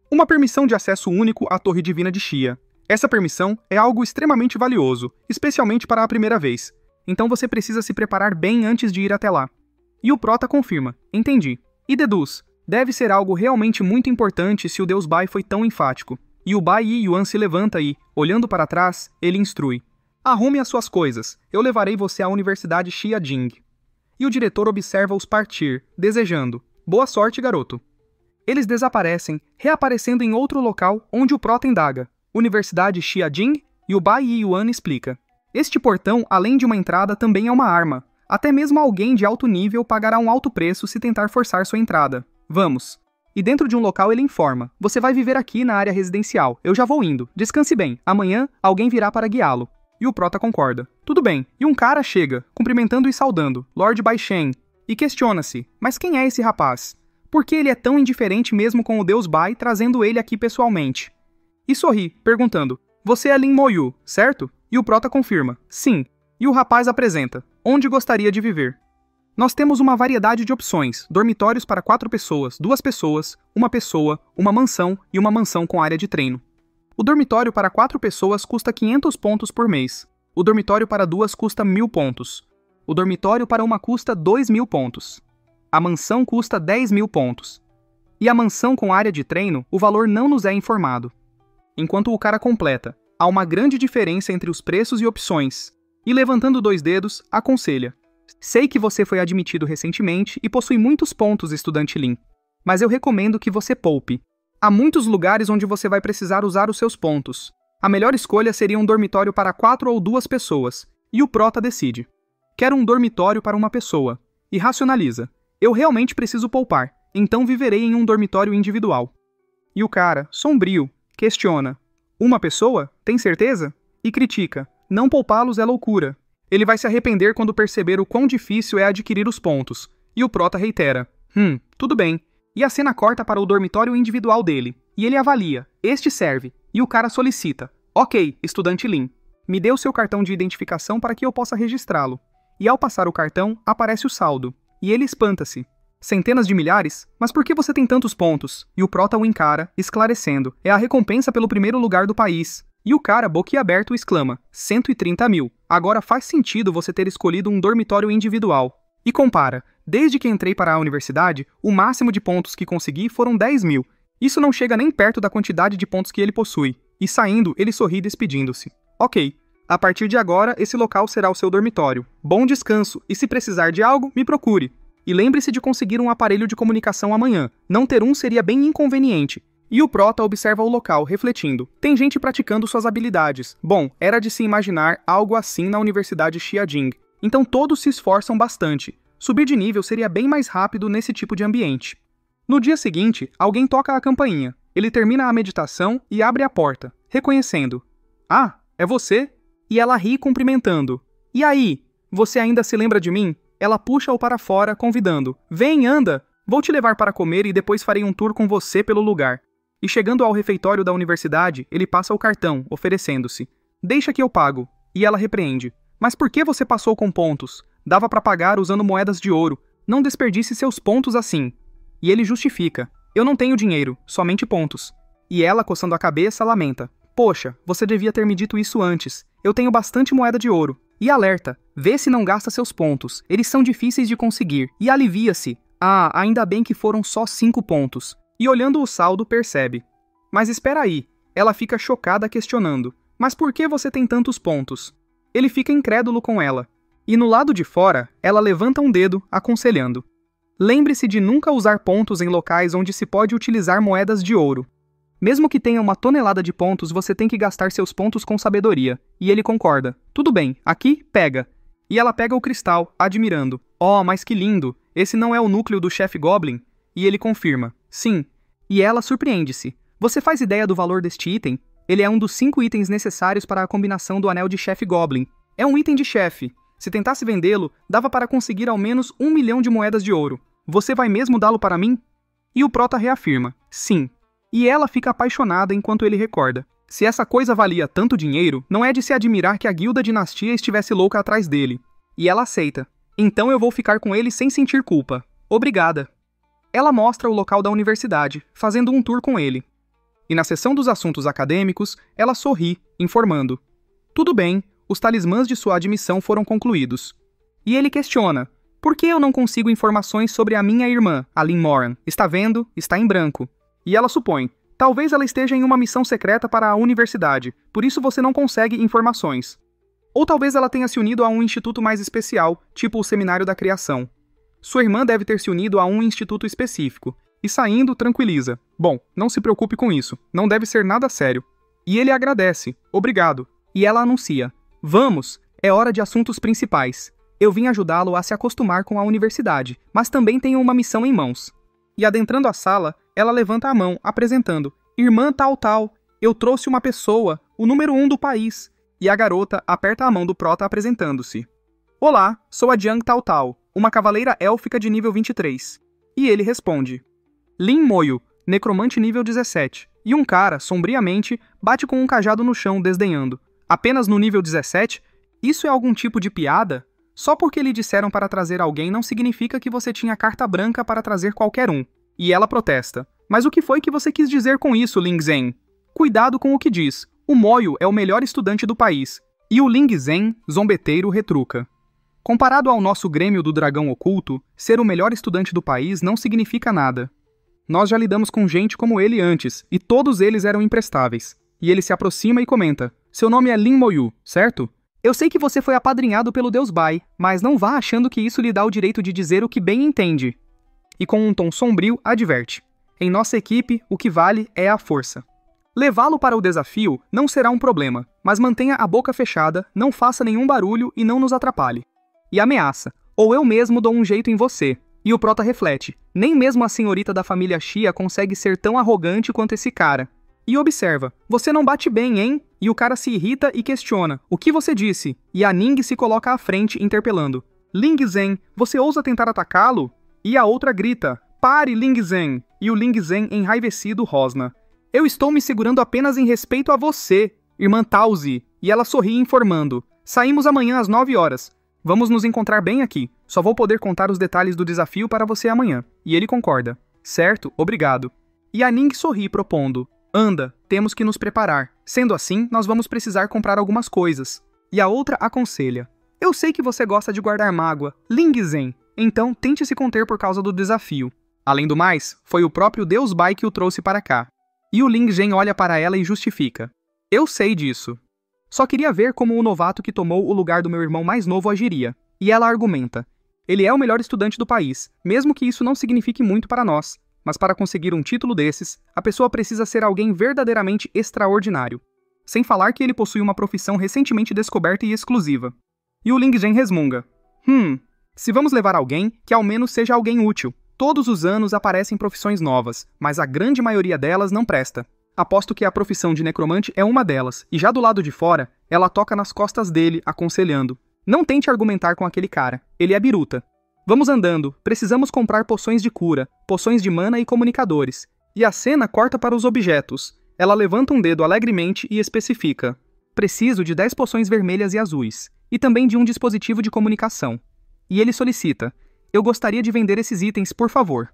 [SPEAKER 2] Uma permissão de acesso único à Torre Divina de Xia. Essa permissão é algo extremamente valioso, especialmente para a primeira vez. Então você precisa se preparar bem antes de ir até lá. E o Prota confirma, entendi. E deduz, deve ser algo realmente muito importante se o deus Bai foi tão enfático. E o Bai Yi-Yuan se levanta e, olhando para trás, ele instrui. Arrume as suas coisas, eu levarei você à Universidade Xiajing. E o diretor observa-os partir, desejando, boa sorte, garoto. Eles desaparecem, reaparecendo em outro local onde o Prota indaga, Universidade Xiajing, e o Bai Yi-Yuan explica. Este portão, além de uma entrada, também é uma arma. Até mesmo alguém de alto nível pagará um alto preço se tentar forçar sua entrada. Vamos. E dentro de um local ele informa, você vai viver aqui na área residencial, eu já vou indo, descanse bem, amanhã alguém virá para guiá-lo. E o Prota concorda. Tudo bem, e um cara chega, cumprimentando e saudando, Lord Bai Shen, e questiona-se, mas quem é esse rapaz? Por que ele é tão indiferente mesmo com o deus Bai trazendo ele aqui pessoalmente? E sorri, perguntando, você é Lin Moyu, certo? E o Prota confirma, sim. E o rapaz apresenta, onde gostaria de viver? Nós temos uma variedade de opções, dormitórios para 4 pessoas, 2 pessoas, uma mansão e uma mansão com área de treino. O dormitório para 4 pessoas custa 500 pontos por mês. O dormitório para 2 custa 1.000 pontos. O dormitório para uma custa 2.000 pontos. A mansão custa 10.000 pontos. E a mansão com área de treino, o valor não nos é informado. Enquanto o cara completa, há uma grande diferença entre os preços e opções. E levantando 2 dedos, aconselha. Sei que você foi admitido recentemente e possui muitos pontos, estudante Lin. Mas eu recomendo que você poupe. Há muitos lugares onde você vai precisar usar os seus pontos. A melhor escolha seria um dormitório para 4 ou 2 pessoas. E o Prota decide. Quero um dormitório para uma pessoa. E racionaliza. Eu realmente preciso poupar, então viverei em um dormitório individual. E o cara, sombrio, questiona. Uma pessoa? Tem certeza? E critica. Não poupá-los é loucura. Ele vai se arrepender quando perceber o quão difícil é adquirir os pontos. E o Prota reitera. Tudo bem. E a cena corta para o dormitório individual dele. E ele avalia. Este serve. E o cara solicita. Ok, estudante Lin. Me dê o seu cartão de identificação para que eu possa registrá-lo. E ao passar o cartão, aparece o saldo. E ele espanta-se. Centenas de milhares? Mas por que você tem tantos pontos? E o Prota o encara, esclarecendo. É a recompensa pelo primeiro lugar do país. E o cara, boquiaberto, exclama. 130.000. Agora faz sentido você ter escolhido um dormitório individual. E compara. Desde que entrei para a universidade, o máximo de pontos que consegui foram 10.000. Isso não chega nem perto da quantidade de pontos que ele possui. E saindo, ele sorri despedindo-se. Ok. A partir de agora, esse local será o seu dormitório. Bom descanso, e se precisar de algo, me procure. E lembre-se de conseguir um aparelho de comunicação amanhã. Não ter um seria bem inconveniente. E o Prota observa o local, refletindo. Tem gente praticando suas habilidades. Bom, era de se imaginar algo assim na Universidade Xiajing. Então todos se esforçam bastante. Subir de nível seria bem mais rápido nesse tipo de ambiente. No dia seguinte, alguém toca a campainha. Ele termina a meditação e abre a porta, reconhecendo. Ah, é você? E ela ri cumprimentando. E aí? Você ainda se lembra de mim? Ela puxa-o para fora, convidando. Vem, anda! Vou te levar para comer e depois farei um tour com você pelo lugar. E chegando ao refeitório da universidade, ele passa o cartão, oferecendo-se. Deixa que eu pago. E ela repreende. Mas por que você passou com pontos? Dava para pagar usando moedas de ouro. Não desperdice seus pontos assim. E ele justifica. Eu não tenho dinheiro, somente pontos. E ela, coçando a cabeça, lamenta. Poxa, você devia ter me dito isso antes. Eu tenho bastante moeda de ouro. E alerta, vê se não gasta seus pontos. Eles são difíceis de conseguir. E alivia-se. Ah, ainda bem que foram só 5 pontos. E olhando o saldo, percebe. Mas espera aí. Ela fica chocada questionando. Mas por que você tem tantos pontos? Ele fica incrédulo com ela. E no lado de fora, ela levanta um dedo, aconselhando. Lembre-se de nunca usar pontos em locais onde se pode utilizar moedas de ouro. Mesmo que tenha 1 tonelada de pontos, você tem que gastar seus pontos com sabedoria. E ele concorda. Tudo bem, aqui, pega. E ela pega o cristal, admirando. Oh, mas que lindo! Esse não é o núcleo do chefe Goblin? E ele confirma. Sim. E ela surpreende-se. Você faz ideia do valor deste item? Ele é um dos 5 itens necessários para a combinação do anel de chefe Goblin. É um item de chefe. Se tentasse vendê-lo, dava para conseguir ao menos 1 milhão de moedas de ouro. Você vai mesmo dá-lo para mim? E o Prota reafirma. Sim. E ela fica apaixonada enquanto ele recorda. Se essa coisa valia tanto dinheiro, não é de se admirar que a guilda dinastia estivesse louca atrás dele. E ela aceita. Então eu vou ficar com ele sem sentir culpa. Obrigada. Ela mostra o local da universidade, fazendo um tour com ele. E na seção dos assuntos acadêmicos, ela sorri, informando: tudo bem, os talismãs de sua admissão foram concluídos. E ele questiona: por que eu não consigo informações sobre a minha irmã, a Lynn Moran? Está vendo? Está em branco. E ela supõe: talvez ela esteja em uma missão secreta para a universidade, por isso você não consegue informações. Ou talvez ela tenha se unido a um instituto mais especial, tipo o Seminário da Criação. Sua irmã deve ter se unido a um instituto específico. E saindo, tranquiliza: bom, não se preocupe com isso, não deve ser nada sério. E ele agradece: obrigado. E ela anuncia: vamos, é hora de assuntos principais. Eu vim ajudá-lo a se acostumar com a universidade, mas também tenho uma missão em mãos. E adentrando a sala, ela levanta a mão, apresentando: irmã tal tal, eu trouxe uma pessoa, o número 1 do país. E a garota aperta a mão do prota apresentando-se: olá, sou a Jiang tal tal, uma cavaleira élfica de nível 23. E ele responde: Lin Moyu, necromante nível 17. E um cara, sombriamente, bate com um cajado no chão, desdenhando: apenas no nível 17? Isso é algum tipo de piada? Só porque lhe disseram para trazer alguém não significa que você tinha carta branca para trazer qualquer um. E ela protesta: mas o que foi que você quis dizer com isso, Ling Zhen? Cuidado com o que diz. O Moyu é o melhor estudante do país. E o Ling Zhen, zombeteiro, retruca: comparado ao nosso Grêmio do Dragão Oculto, ser o melhor estudante do país não significa nada. Nós já lidamos com gente como ele antes, e todos eles eram imprestáveis. E ele se aproxima e comenta: seu nome é Lin Moyu, certo? Eu sei que você foi apadrinhado pelo Deus Bai, mas não vá achando que isso lhe dá o direito de dizer o que bem entende. E com um tom sombrio, adverte: em nossa equipe, o que vale é a força. Levá-lo para o desafio não será um problema, mas mantenha a boca fechada, não faça nenhum barulho e não nos atrapalhe. E ameaça: ou eu mesmo dou um jeito em você. E o prota reflete: nem mesmo a senhorita da família Xia consegue ser tão arrogante quanto esse cara. E observa: você não bate bem, hein? E o cara se irrita e questiona: o que você disse? E a Ning se coloca à frente, interpelando: Ling Zhen, você ousa tentar atacá-lo? E a outra grita: pare, Ling Zhen! E o Ling Zhen, enraivecido, rosna: eu estou me segurando apenas em respeito a você, irmã Taozi. E ela sorri, informando: saímos amanhã às 9 horas. Vamos nos encontrar bem aqui. Só vou poder contar os detalhes do desafio para você amanhã. E ele concorda: certo, obrigado. E a Ning sorri, propondo: anda, temos que nos preparar. Sendo assim, nós vamos precisar comprar algumas coisas. E a outra aconselha: eu sei que você gosta de guardar mágoa, Ling Zhen, então tente se conter por causa do desafio. Além do mais, foi o próprio Deus Bai que o trouxe para cá. E o Ling Zhen olha para ela e justifica: eu sei disso. Só queria ver como o novato que tomou o lugar do meu irmão mais novo agiria. E ela argumenta: ele é o melhor estudante do país, mesmo que isso não signifique muito para nós. Mas para conseguir um título desses, a pessoa precisa ser alguém verdadeiramente extraordinário. Sem falar que ele possui uma profissão recentemente descoberta e exclusiva. E o Ling Zhen resmunga: se vamos levar alguém, que ao menos seja alguém útil. Todos os anos aparecem profissões novas, mas a grande maioria delas não presta. Aposto que a profissão de necromante é uma delas, e já do lado de fora, ela toca nas costas dele, aconselhando: não tente argumentar com aquele cara, ele é biruta. Vamos andando, precisamos comprar poções de cura, poções de mana e comunicadores. E a cena corta para os objetos. Ela levanta um dedo alegremente e especifica: preciso de 10 poções vermelhas e azuis, e também de um dispositivo de comunicação. E ele solicita: eu gostaria de vender esses itens, por favor.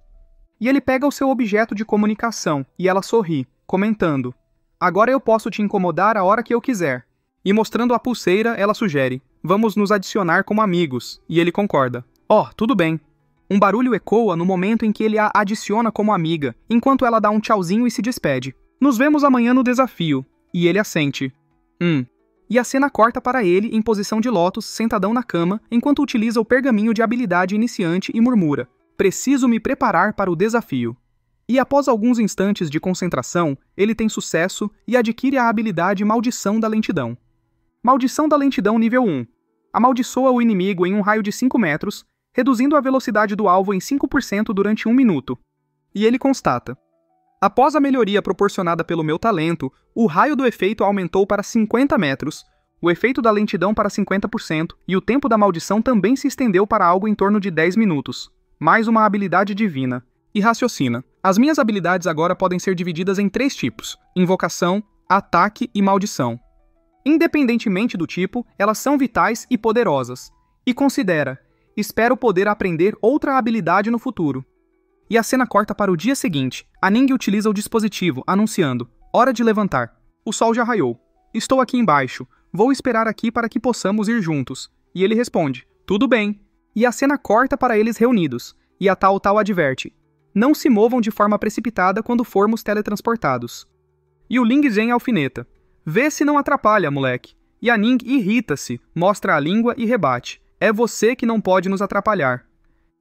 [SPEAKER 2] E ele pega o seu objeto de comunicação, e ela sorri, comentando: agora eu posso te incomodar a hora que eu quiser. E mostrando a pulseira, ela sugere: vamos nos adicionar como amigos. E ele concorda: tudo bem. Um barulho ecoa no momento em que ele a adiciona como amiga, enquanto ela dá um tchauzinho e se despede. Nos vemos amanhã no desafio. E ele assente. E a cena corta para ele em posição de lótus, sentadão na cama, enquanto utiliza o pergaminho de habilidade iniciante e murmura: preciso me preparar para o desafio. E após alguns instantes de concentração, ele tem sucesso e adquire a habilidade Maldição da Lentidão. Maldição da Lentidão nível 1. Amaldiçoa o inimigo em um raio de 5 metros, reduzindo a velocidade do alvo em 5% durante 1 minuto. E ele constata: após a melhoria proporcionada pelo meu talento, o raio do efeito aumentou para 50 metros, o efeito da lentidão para 50% e o tempo da maldição também se estendeu para algo em torno de 10 minutos. Mais uma habilidade divina. E raciocina: as minhas habilidades agora podem ser divididas em 3 tipos: invocação, ataque e maldição. Independentemente do tipo, elas são vitais e poderosas. E considera: espero poder aprender outra habilidade no futuro. E a cena corta para o dia seguinte. A Ning utiliza o dispositivo, anunciando: Hora de levantar. O sol já raiou. Estou aqui embaixo. Vou esperar aqui para que possamos ir juntos. E ele responde, tudo bem. E a cena corta para eles reunidos. E a Tal Tal adverte, não se movam de forma precipitada quando formos teletransportados. E o Ling Zhen alfineta, vê se não atrapalha, moleque. E a Ning irrita-se, mostra a língua e rebate, é você que não pode nos atrapalhar.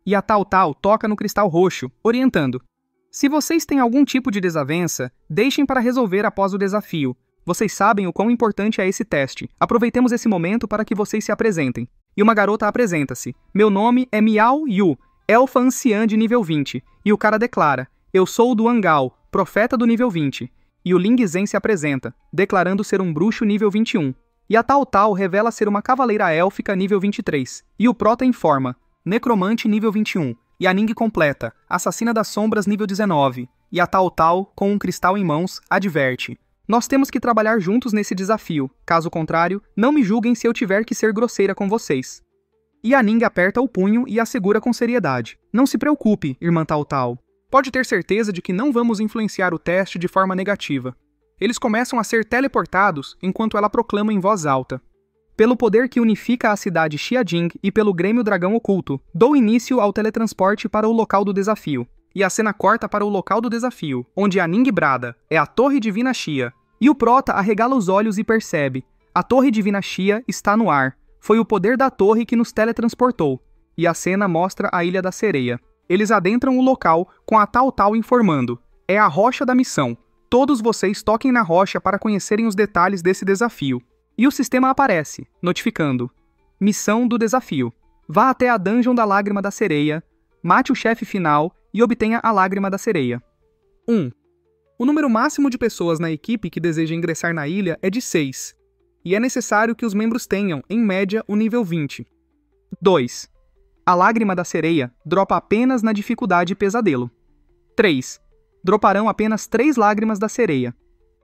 [SPEAKER 2] E a Tal Tal toca no cristal roxo, orientando, se vocês têm algum tipo de desavença, deixem para resolver após o desafio. Vocês sabem o quão importante é esse teste. Aproveitemos esse momento para que vocês se apresentem. E uma garota apresenta-se. Meu nome é Miao Yu, elfa anciã de nível 20. E o cara declara, eu sou o Duangal, profeta do nível 20. E o Ling Zhen se apresenta, declarando ser um bruxo nível 21. E a Tal Tal revela ser uma cavaleira élfica nível 23. E o Prota informa, necromante nível 21. E a Ning completa, assassina das sombras nível 19. E a Tal Tal, com um cristal em mãos, adverte, nós temos que trabalhar juntos nesse desafio, caso contrário, não me julguem se eu tiver que ser grosseira com vocês. E a Ning aperta o punho e assegura com seriedade. Não se preocupe, irmã Tal Tal. Pode ter certeza de que não vamos influenciar o teste de forma negativa. Eles começam a ser teleportados enquanto ela proclama em voz alta. Pelo poder que unifica a cidade Xiajing e pelo Grêmio Dragão Oculto, dou início ao teletransporte para o local do desafio. E a cena corta para o local do desafio, onde a Ning brada, é a Torre Divina Xia. E o Prota arregala os olhos e percebe, a Torre Divina Xia está no ar. Foi o poder da torre que nos teletransportou. E a cena mostra a Ilha da Sereia. Eles adentram o local com a Tal Tal informando, é a rocha da missão. Todos vocês toquem na rocha para conhecerem os detalhes desse desafio. E o sistema aparece, notificando, missão do desafio. Vá até a Dungeon da Lágrima da Sereia, mate o chefe final e obtenha a Lágrima da Sereia. 1. O número máximo de pessoas na equipe que deseja ingressar na ilha é de 6, e é necessário que os membros tenham, em média, o nível 20. 2. A Lágrima da Sereia dropa apenas na dificuldade Pesadelo. 3. Droparão apenas 3 Lágrimas da Sereia.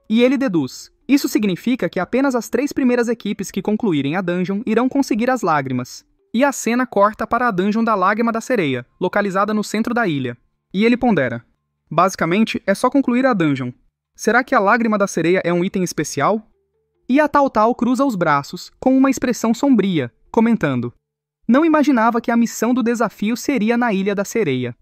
[SPEAKER 2] E ele deduz, isso significa que apenas as 3 primeiras equipes que concluírem a dungeon irão conseguir as lágrimas. E a cena corta para a Dungeon da Lágrima da Sereia, localizada no centro da ilha. E ele pondera, basicamente, é só concluir a dungeon. Será que a Lágrima da Sereia é um item especial? E a Tal Tal cruza os braços, com uma expressão sombria, comentando, não imaginava que a missão do desafio seria na Ilha da Sereia.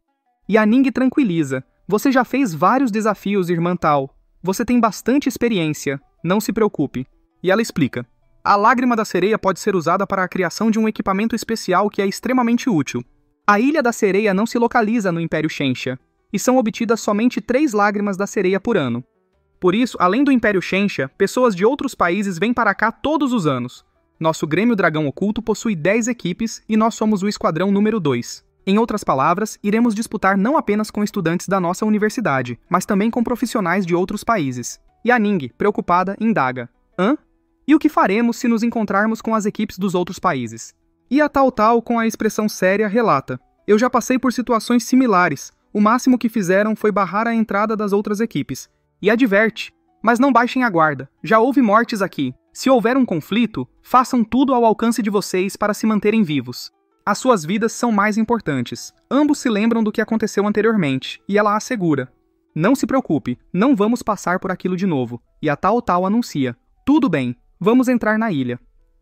[SPEAKER 2] E a Ning tranquiliza, você já fez vários desafios, irmã Tal. Você tem bastante experiência, não se preocupe. E ela explica, a Lágrima da Sereia pode ser usada para a criação de um equipamento especial que é extremamente útil. A Ilha da Sereia não se localiza no Império Shenxia, e são obtidas somente 3 Lágrimas da Sereia por ano. Por isso, além do Império Shenxia, pessoas de outros países vêm para cá todos os anos. Nosso Grêmio Dragão Oculto possui 10 equipes e nós somos o esquadrão número 2. Em outras palavras, iremos disputar não apenas com estudantes da nossa universidade, mas também com profissionais de outros países. E a Ning, preocupada, indaga, hã? E o que faremos se nos encontrarmos com as equipes dos outros países? E a Tal Tal, com a expressão séria, relata, eu já passei por situações similares. O máximo que fizeram foi barrar a entrada das outras equipes. E adverte, mas não baixem a guarda, já houve mortes aqui. Se houver um conflito, façam tudo ao alcance de vocês para se manterem vivos. As suas vidas são mais importantes. Ambos se lembram do que aconteceu anteriormente, e ela assegura. Não se preocupe, não vamos passar por aquilo de novo. E a Tal Tal anuncia, tudo bem, vamos entrar na ilha.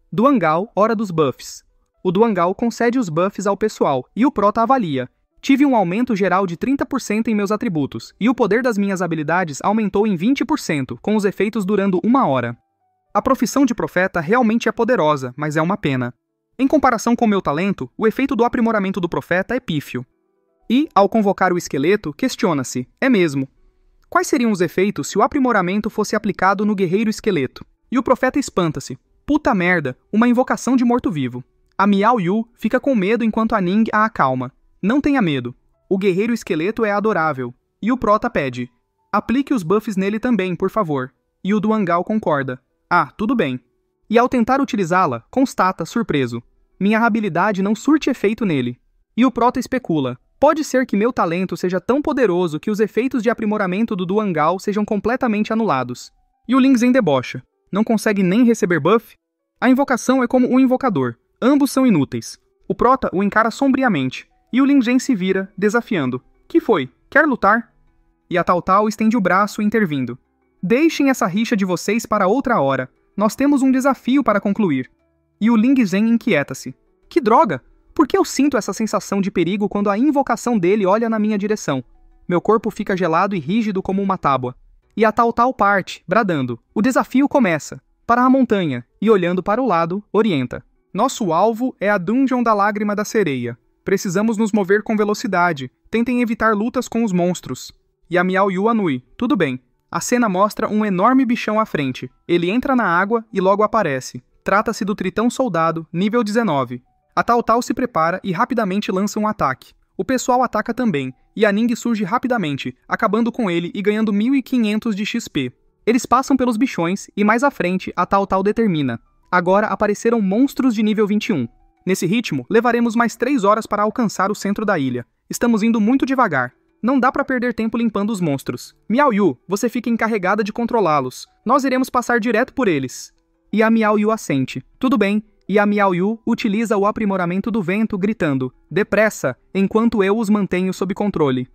[SPEAKER 2] Duangal, hora dos buffs. O Duangal concede os buffs ao pessoal, e o Prota avalia. Tive um aumento geral de 30% em meus atributos, e o poder das minhas habilidades aumentou em 20%, com os efeitos durando 1 hora. A profissão de profeta realmente é poderosa, mas é uma pena. Em comparação com meu talento, o efeito do aprimoramento do profeta é pífio. E, ao convocar o esqueleto, questiona-se, é mesmo? Quais seriam os efeitos se o aprimoramento fosse aplicado no guerreiro esqueleto? E o profeta espanta-se, puta merda, uma invocação de morto-vivo. A Miao Yu fica com medo enquanto a Ning a acalma. Não tenha medo, o guerreiro esqueleto é adorável. E o Prota pede, aplique os buffs nele também, por favor. E o Duangal concorda, ah, tudo bem. E ao tentar utilizá-la, constata, surpreso, minha habilidade não surte efeito nele. E o Prota especula, pode ser que meu talento seja tão poderoso que os efeitos de aprimoramento do Duangal sejam completamente anulados. E o Ling Zhen debocha, não consegue nem receber buff? A invocação é como um invocador, ambos são inúteis. O Prota o encara sombriamente. E o Ling Zhen se vira, desafiando. Que foi? Quer lutar? E a Tal Tal estende o braço, intervindo. Deixem essa rixa de vocês para outra hora. Nós temos um desafio para concluir. E o Ling Zhen inquieta-se. Que droga! Por que eu sinto essa sensação de perigo quando a invocação dele olha na minha direção? Meu corpo fica gelado e rígido como uma tábua. E a Tal Tal parte, bradando. O desafio começa. Para a montanha, e olhando para o lado, orienta. Nosso alvo é a Dungeon da Lágrima da Sereia. Precisamos nos mover com velocidade. Tentem evitar lutas com os monstros. E a Miao Yu anui. Tudo bem. A cena mostra um enorme bichão à frente. Ele entra na água e logo aparece. Trata-se do Tritão Soldado, nível 19. A Tal Tal se prepara e rapidamente lança um ataque. O pessoal ataca também, e a Ning surge rapidamente, acabando com ele e ganhando 1500 de XP. Eles passam pelos bichões e mais à frente a Tal Tal determina. Agora apareceram monstros de nível 21. Nesse ritmo, levaremos mais 3 horas para alcançar o centro da ilha. Estamos indo muito devagar. Não dá para perder tempo limpando os monstros. Miao Yu, você fica encarregada de controlá-los. Nós iremos passar direto por eles. E a Miao Yu assente. Tudo bem. E a Miao Yu utiliza o aprimoramento do vento, gritando, depressa, enquanto eu os mantenho sob controle.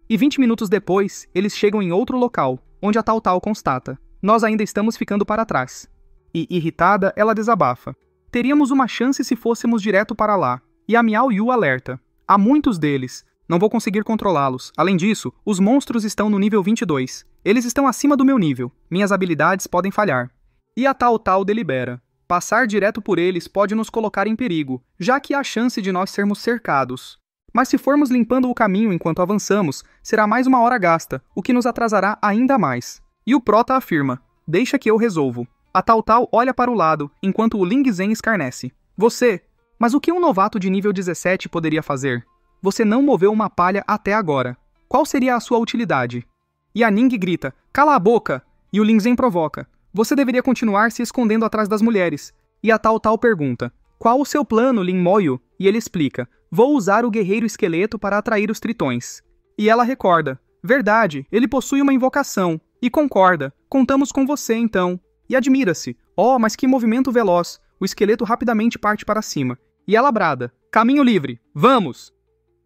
[SPEAKER 2] E 20 minutos depois, eles chegam em outro local, onde a Tal Tal constata. Nós ainda estamos ficando para trás. E, irritada, ela desabafa. Teríamos uma chance se fôssemos direto para lá. E a Miao Yu alerta. Há muitos deles. Não vou conseguir controlá-los. Além disso, os monstros estão no nível 22. Eles estão acima do meu nível. Minhas habilidades podem falhar. E a Tal Tal delibera. Passar direto por eles pode nos colocar em perigo, já que há chance de nós sermos cercados. Mas se formos limpando o caminho enquanto avançamos, será mais uma hora gasta, o que nos atrasará ainda mais. E o Prota afirma, deixa que eu resolvo. A Tal Tal olha para o lado, enquanto o Ling Zhen escarnece. Você! Mas o que um novato de nível 17 poderia fazer? Você não moveu uma palha até agora. Qual seria a sua utilidade? E a Ning grita, cala a boca! E o Ling Zhen provoca. Você deveria continuar se escondendo atrás das mulheres. E a Tal Tal pergunta, qual o seu plano, Lin Moyu? E ele explica, vou usar o guerreiro esqueleto para atrair os tritões. E ela recorda, verdade, ele possui uma invocação. E concorda, contamos com você então. E admira-se, oh, mas que movimento veloz. O esqueleto rapidamente parte para cima. E ela brada, caminho livre, vamos!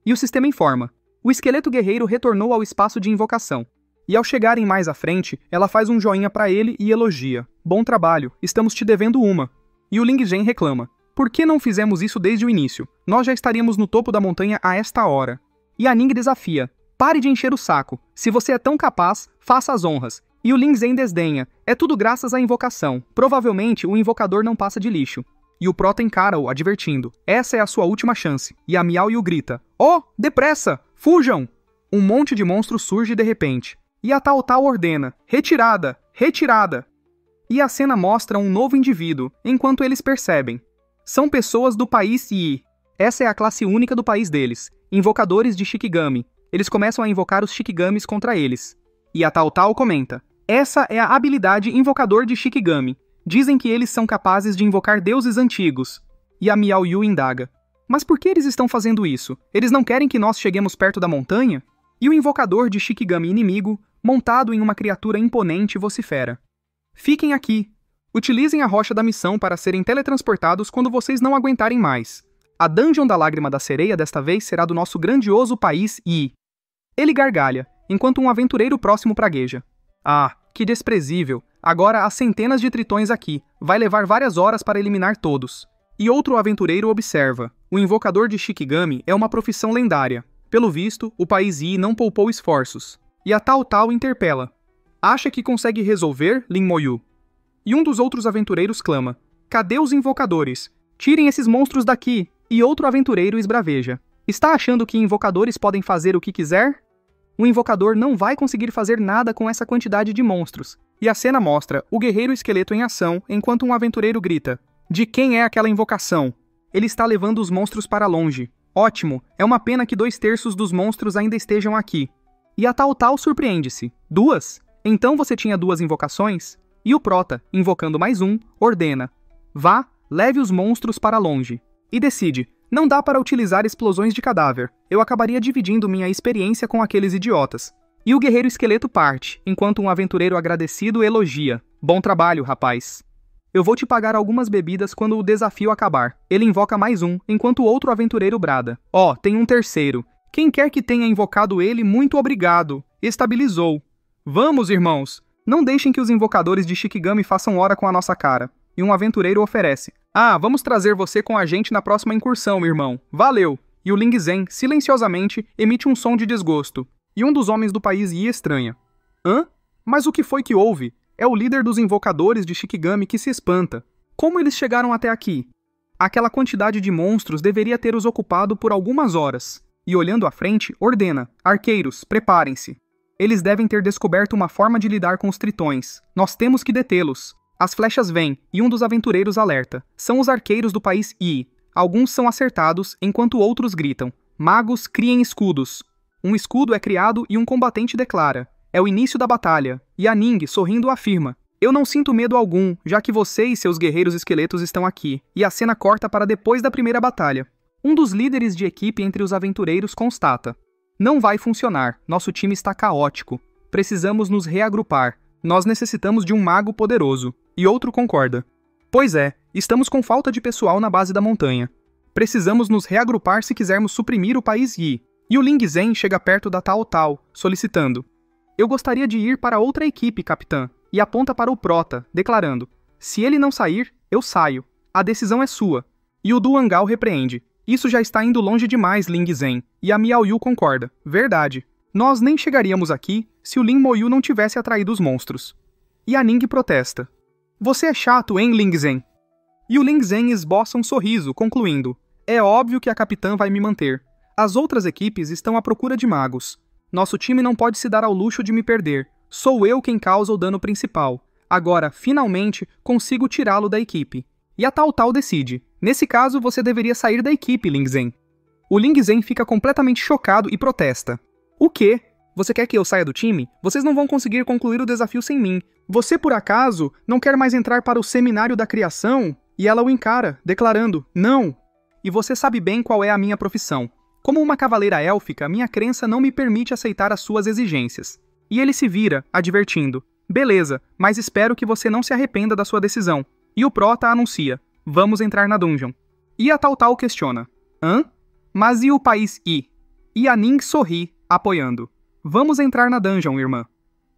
[SPEAKER 2] E o sistema informa, o esqueleto guerreiro retornou ao espaço de invocação. E ao chegarem mais à frente, ela faz um joinha para ele e elogia. Bom trabalho, estamos te devendo uma. E o Ling Zhen reclama. Por que não fizemos isso desde o início? Nós já estaríamos no topo da montanha a esta hora. E a Ning desafia. Pare de encher o saco. Se você é tão capaz, faça as honras. E o Ling Zhen desdenha. É tudo graças à invocação. Provavelmente o invocador não passa de lixo. E o Prota encara-o, advertindo. Essa é a sua última chance. E a Miao Yu grita. Oh, depressa! Fujam! Um monte de monstros surge de repente. E a Tal Tal ordena, retirada, retirada. E a cena mostra um novo indivíduo, enquanto eles percebem. São pessoas do país Yi. Essa é a classe única do país deles, invocadores de Shikigami. Eles começam a invocar os Shikigamis contra eles. E a Tal Tal comenta, essa é a habilidade invocador de Shikigami. Dizem que eles são capazes de invocar deuses antigos. E a Miao Yu indaga, mas por que eles estão fazendo isso? Eles não querem que nós cheguemos perto da montanha? E o invocador de Shikigami inimigo, montado em uma criatura imponente, vocifera. Fiquem aqui. Utilizem a rocha da missão para serem teletransportados quando vocês não aguentarem mais. A Dungeon da Lágrima da Sereia desta vez será do nosso grandioso país Yi. Ele gargalha, enquanto um aventureiro próximo pragueja. Ah, que desprezível. Agora há centenas de tritões aqui. Vai levar várias horas para eliminar todos. E outro aventureiro observa. O invocador de Shikigami é uma profissão lendária. Pelo visto, o país Yi não poupou esforços. E a Tal Tal interpela. Acha que consegue resolver, Lin Moyu? E um dos outros aventureiros clama. Cadê os invocadores? Tirem esses monstros daqui! E outro aventureiro esbraveja. Está achando que invocadores podem fazer o que quiser? O invocador não vai conseguir fazer nada com essa quantidade de monstros. E a cena mostra o guerreiro esqueleto em ação, enquanto um aventureiro grita. De quem é aquela invocação? Ele está levando os monstros para longe. Ótimo, é uma pena que 2/3 dos monstros ainda estejam aqui. E a Tal Tal surpreende-se. 2? Então você tinha 2 invocações? E o Prota, invocando mais um, ordena. Vá, leve os monstros para longe. E decide, não dá para utilizar explosões de cadáver. Eu acabaria dividindo minha experiência com aqueles idiotas. E o guerreiro esqueleto parte, enquanto um aventureiro agradecido elogia. Bom trabalho, rapaz. Eu vou te pagar algumas bebidas quando o desafio acabar. Ele invoca mais um, enquanto o outro aventureiro brada. Ó, tem um terceiro. Quem quer que tenha invocado ele, muito obrigado. Estabilizou. Vamos, irmãos. Não deixem que os invocadores de Shikigami façam hora com a nossa cara. E um aventureiro oferece: "Ah, vamos trazer você com a gente na próxima incursão, irmão. Valeu!" E o Ling Zen, silenciosamente, emite um som de desgosto. E um dos homens do país Yi estranha: "Hã? Mas o que foi que houve? É o líder dos invocadores de Shikigami que se espanta. Como eles chegaram até aqui? Aquela quantidade de monstros deveria ter os ocupado por algumas horas." E olhando à frente, ordena: "Arqueiros, preparem-se. Eles devem ter descoberto uma forma de lidar com os tritões. Nós temos que detê-los." As flechas vêm, e um dos aventureiros alerta: "São os arqueiros do país Yi. Alguns são acertados, enquanto outros gritam: 'Magos, criem escudos.' Um escudo é criado e um combatente declara: 'É o início da batalha.' E a Ning, sorrindo, afirma: 'Eu não sinto medo algum, já que você e seus guerreiros esqueletos estão aqui.' E a cena corta para depois da primeira batalha. Um dos líderes de equipe entre os aventureiros constata: 'Não vai funcionar, nosso time está caótico. Precisamos nos reagrupar. Nós necessitamos de um mago poderoso.' E outro concorda: 'Pois é, estamos com falta de pessoal na base da montanha. Precisamos nos reagrupar se quisermos suprimir o país Yi.' E o Ling Zen chega perto da Tal Tal, solicitando: 'Eu gostaria de ir para outra equipe, capitã.' E aponta para o Prota, declarando: 'Se ele não sair, eu saio. A decisão é sua.' E o Duangal repreende: 'Isso já está indo longe demais, Ling Zen.' E a Miao Yu concorda: 'Verdade. Nós nem chegaríamos aqui se o Lin Moyu não tivesse atraído os monstros.' E a Ning protesta: 'Você é chato, hein, Ling Zen?' E o Ling Zen esboça um sorriso, concluindo: 'É óbvio que a capitã vai me manter. As outras equipes estão à procura de magos. Nosso time não pode se dar ao luxo de me perder. Sou eu quem causa o dano principal. Agora, finalmente, consigo tirá-lo da equipe.' E a Tal Tal decide: 'Nesse caso, você deveria sair da equipe, Ling Zen.' O Ling Zen fica completamente chocado e protesta: 'O quê? Você quer que eu saia do time? Vocês não vão conseguir concluir o desafio sem mim. Você, por acaso, não quer mais entrar para o Seminário da Criação?' E ela o encara, declarando: 'Não. E você sabe bem qual é a minha profissão. Como uma cavaleira élfica, minha crença não me permite aceitar as suas exigências.' E ele se vira, advertindo: 'Beleza, mas espero que você não se arrependa da sua decisão.' E o Prota anuncia: 'Vamos entrar na dungeon.' E a Tal Tal questiona: 'Hã? Mas e o país Yi?' E a Ning sorri, apoiando: 'Vamos entrar na dungeon, irmã.'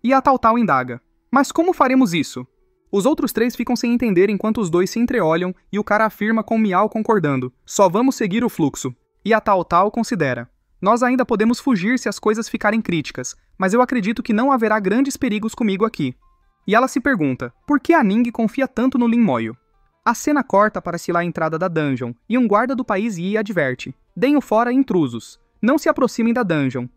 [SPEAKER 2] E a Tal Tal indaga: 'Mas como faremos isso?' Os outros três ficam sem entender enquanto os dois se entreolham e o cara afirma com Miao concordando: 'Só vamos seguir o fluxo.' E a Tal Tal considera: 'Nós ainda podemos fugir se as coisas ficarem críticas, mas eu acredito que não haverá grandes perigos comigo aqui.' E ela se pergunta: por que a Ning confia tanto no Lin Moyu? A cena corta para se lá a entrada da dungeon, e um guarda do país Yi adverte: 'Deem-o fora, intrusos. Não se aproximem da dungeon.'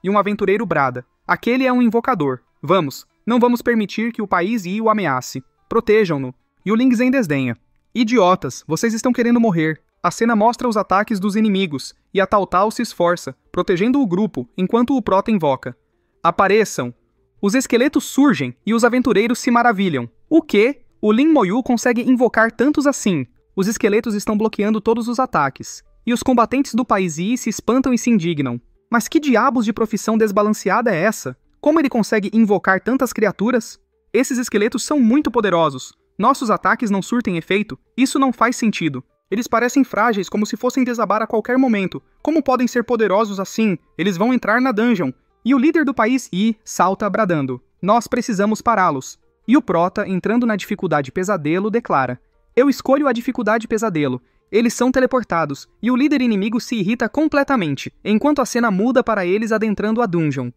[SPEAKER 2] E um aventureiro brada: 'Aquele é um invocador. Vamos, não vamos permitir que o país Yi o ameace. Protejam-no.' E o Ling Zen desdenha: 'Idiotas, vocês estão querendo morrer.' A cena mostra os ataques dos inimigos, e a Tal Tal se esforça, protegendo o grupo, enquanto o Prota invoca: 'Apareçam!' Os esqueletos surgem, e os aventureiros se maravilham. O quê? O Lin Moyu consegue invocar tantos assim? Os esqueletos estão bloqueando todos os ataques. E os combatentes do país Yi se espantam e se indignam. Mas que diabos de profissão desbalanceada é essa? Como ele consegue invocar tantas criaturas? Esses esqueletos são muito poderosos. Nossos ataques não surtem efeito. Isso não faz sentido. Eles parecem frágeis, como se fossem desabar a qualquer momento. Como podem ser poderosos assim? Eles vão entrar na dungeon. E o líder do país Yi salta bradando: 'Nós precisamos pará-los.' E o Prota, entrando na dificuldade pesadelo, declara: 'Eu escolho a dificuldade pesadelo. Eles são teleportados, e o líder inimigo se irrita completamente, enquanto a cena muda para eles adentrando a dungeon.'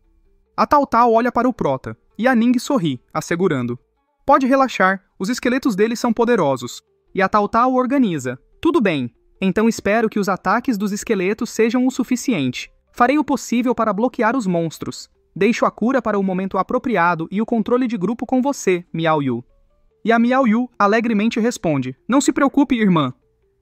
[SPEAKER 2] A Tal Tal olha para o Prota, e a Ning sorri, assegurando: 'Pode relaxar, os esqueletos deles são poderosos.' E a Tal Tal organiza: 'Tudo bem, então espero que os ataques dos esqueletos sejam o suficiente. Farei o possível para bloquear os monstros. Deixo a cura para o momento apropriado e o controle de grupo com você, Miao Yu.' E a Miao Yu alegremente responde: 'Não se preocupe, irmã.'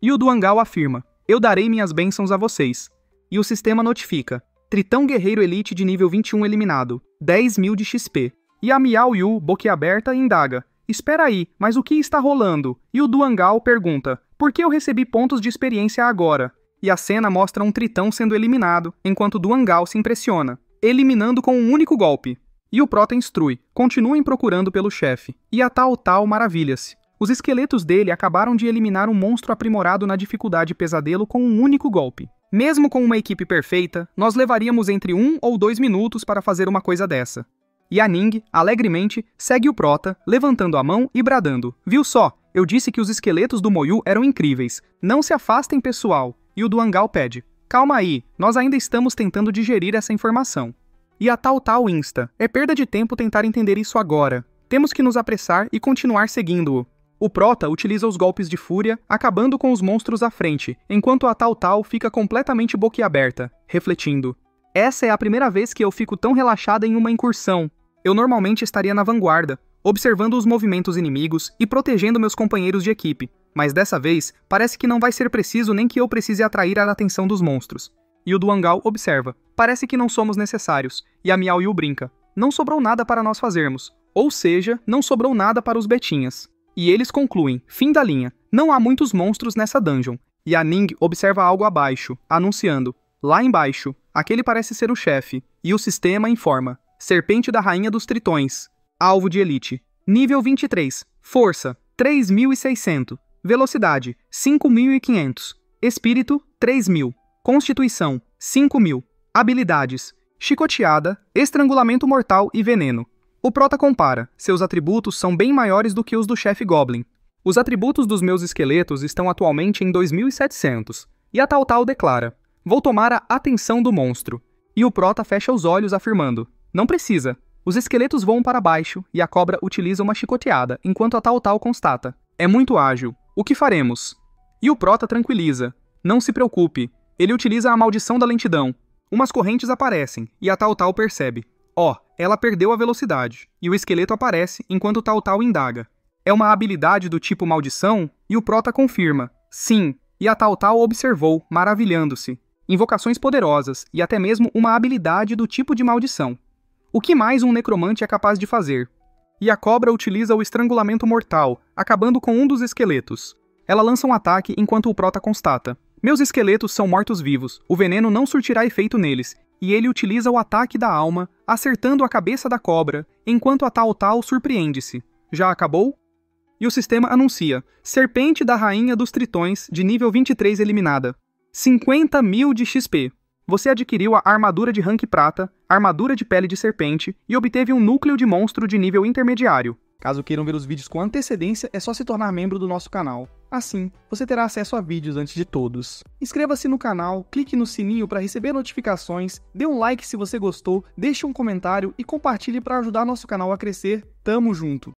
[SPEAKER 2] E o Duangal afirma: 'Eu darei minhas bênçãos a vocês.' E o sistema notifica: 'Tritão Guerreiro Elite de nível 21 eliminado, 10.000 de XP. E a Miao Yu, boquiaberta, indaga: 'Espera aí, mas o que está rolando?' E o Duangal pergunta: 'Por que eu recebi pontos de experiência agora?' E a cena mostra um tritão sendo eliminado, enquanto Duangal se impressiona, eliminando com um único golpe. E o Prota instrui: 'Continuem procurando pelo chefe.' E a Tal Tal maravilha-se. Os esqueletos dele acabaram de eliminar um monstro aprimorado na dificuldade pesadelo com um único golpe. Mesmo com uma equipe perfeita, nós levaríamos entre 1 ou 2 minutos para fazer uma coisa dessa. E a Ning, alegremente, segue o Prota, levantando a mão e bradando. Viu só? Eu disse que os esqueletos do Moyu eram incríveis. Não se afastem, pessoal. E o Duangal pede. Calma aí, nós ainda estamos tentando digerir essa informação. E a Tal insta. É perda de tempo tentar entender isso agora. Temos que nos apressar e continuar seguindo-o. O Prota utiliza os golpes de fúria, acabando com os monstros à frente, enquanto a Tal fica completamente boquiaberta, refletindo. Essa é a primeira vez que eu fico tão relaxada em uma incursão. Eu normalmente estaria na vanguarda, observando os movimentos inimigos e protegendo meus companheiros de equipe, mas dessa vez parece que não vai ser preciso nem que eu precise atrair a atenção dos monstros. E o Duangal observa. Parece que não somos necessários, e a Miao Yu brinca. Não sobrou nada para nós fazermos, ou seja, não sobrou nada para os betinhas. E eles concluem, fim da linha, não há muitos monstros nessa dungeon. E a Ning observa algo abaixo, anunciando, lá embaixo, aquele parece ser o chefe, e o sistema informa, Serpente da Rainha dos Tritões, alvo de elite, nível 23, força, 3.600, velocidade, 5.500, espírito, 3.000, constituição, 5.000, habilidades, chicoteada, estrangulamento mortal e veneno. O Prota compara, seus atributos são bem maiores do que os do chefe Goblin. Os atributos dos meus esqueletos estão atualmente em 2.700, e a Tal declara, vou tomar a atenção do monstro. E o Prota fecha os olhos afirmando, não precisa. Os esqueletos voam para baixo e a cobra utiliza uma chicoteada, enquanto a Tal constata, é muito ágil, o que faremos? E o Prota tranquiliza, não se preocupe, ele utiliza a maldição da lentidão. Umas correntes aparecem, e a Tal percebe. Ela perdeu a velocidade, e o esqueleto aparece enquanto Tal indaga. É uma habilidade do tipo maldição? E o Prota confirma. Sim, e a Tal observou, maravilhando-se. Invocações poderosas, e até mesmo uma habilidade do tipo de maldição. O que mais um necromante é capaz de fazer? E a cobra utiliza o estrangulamento mortal, acabando com um dos esqueletos. Ela lança um ataque enquanto o Prota constata. Meus esqueletos são mortos-vivos, o veneno não surtirá efeito neles, e ele utiliza o ataque da alma, acertando a cabeça da cobra, enquanto a Tal surpreende-se. Já acabou? E o sistema anuncia, Serpente da Rainha dos Tritões, de nível 23 eliminada. 50.000 de XP. Você adquiriu a armadura de rank prata, armadura de pele de serpente e obteve um núcleo de monstro de nível intermediário.
[SPEAKER 1] Caso queiram ver os vídeos com antecedência, é só se tornar membro do nosso canal. Assim, você terá acesso a vídeos antes de todos. Inscreva-se no canal, clique no sininho para receber notificações, dê um like se você gostou, deixe um comentário e compartilhe para ajudar nosso canal a crescer. Tamo junto!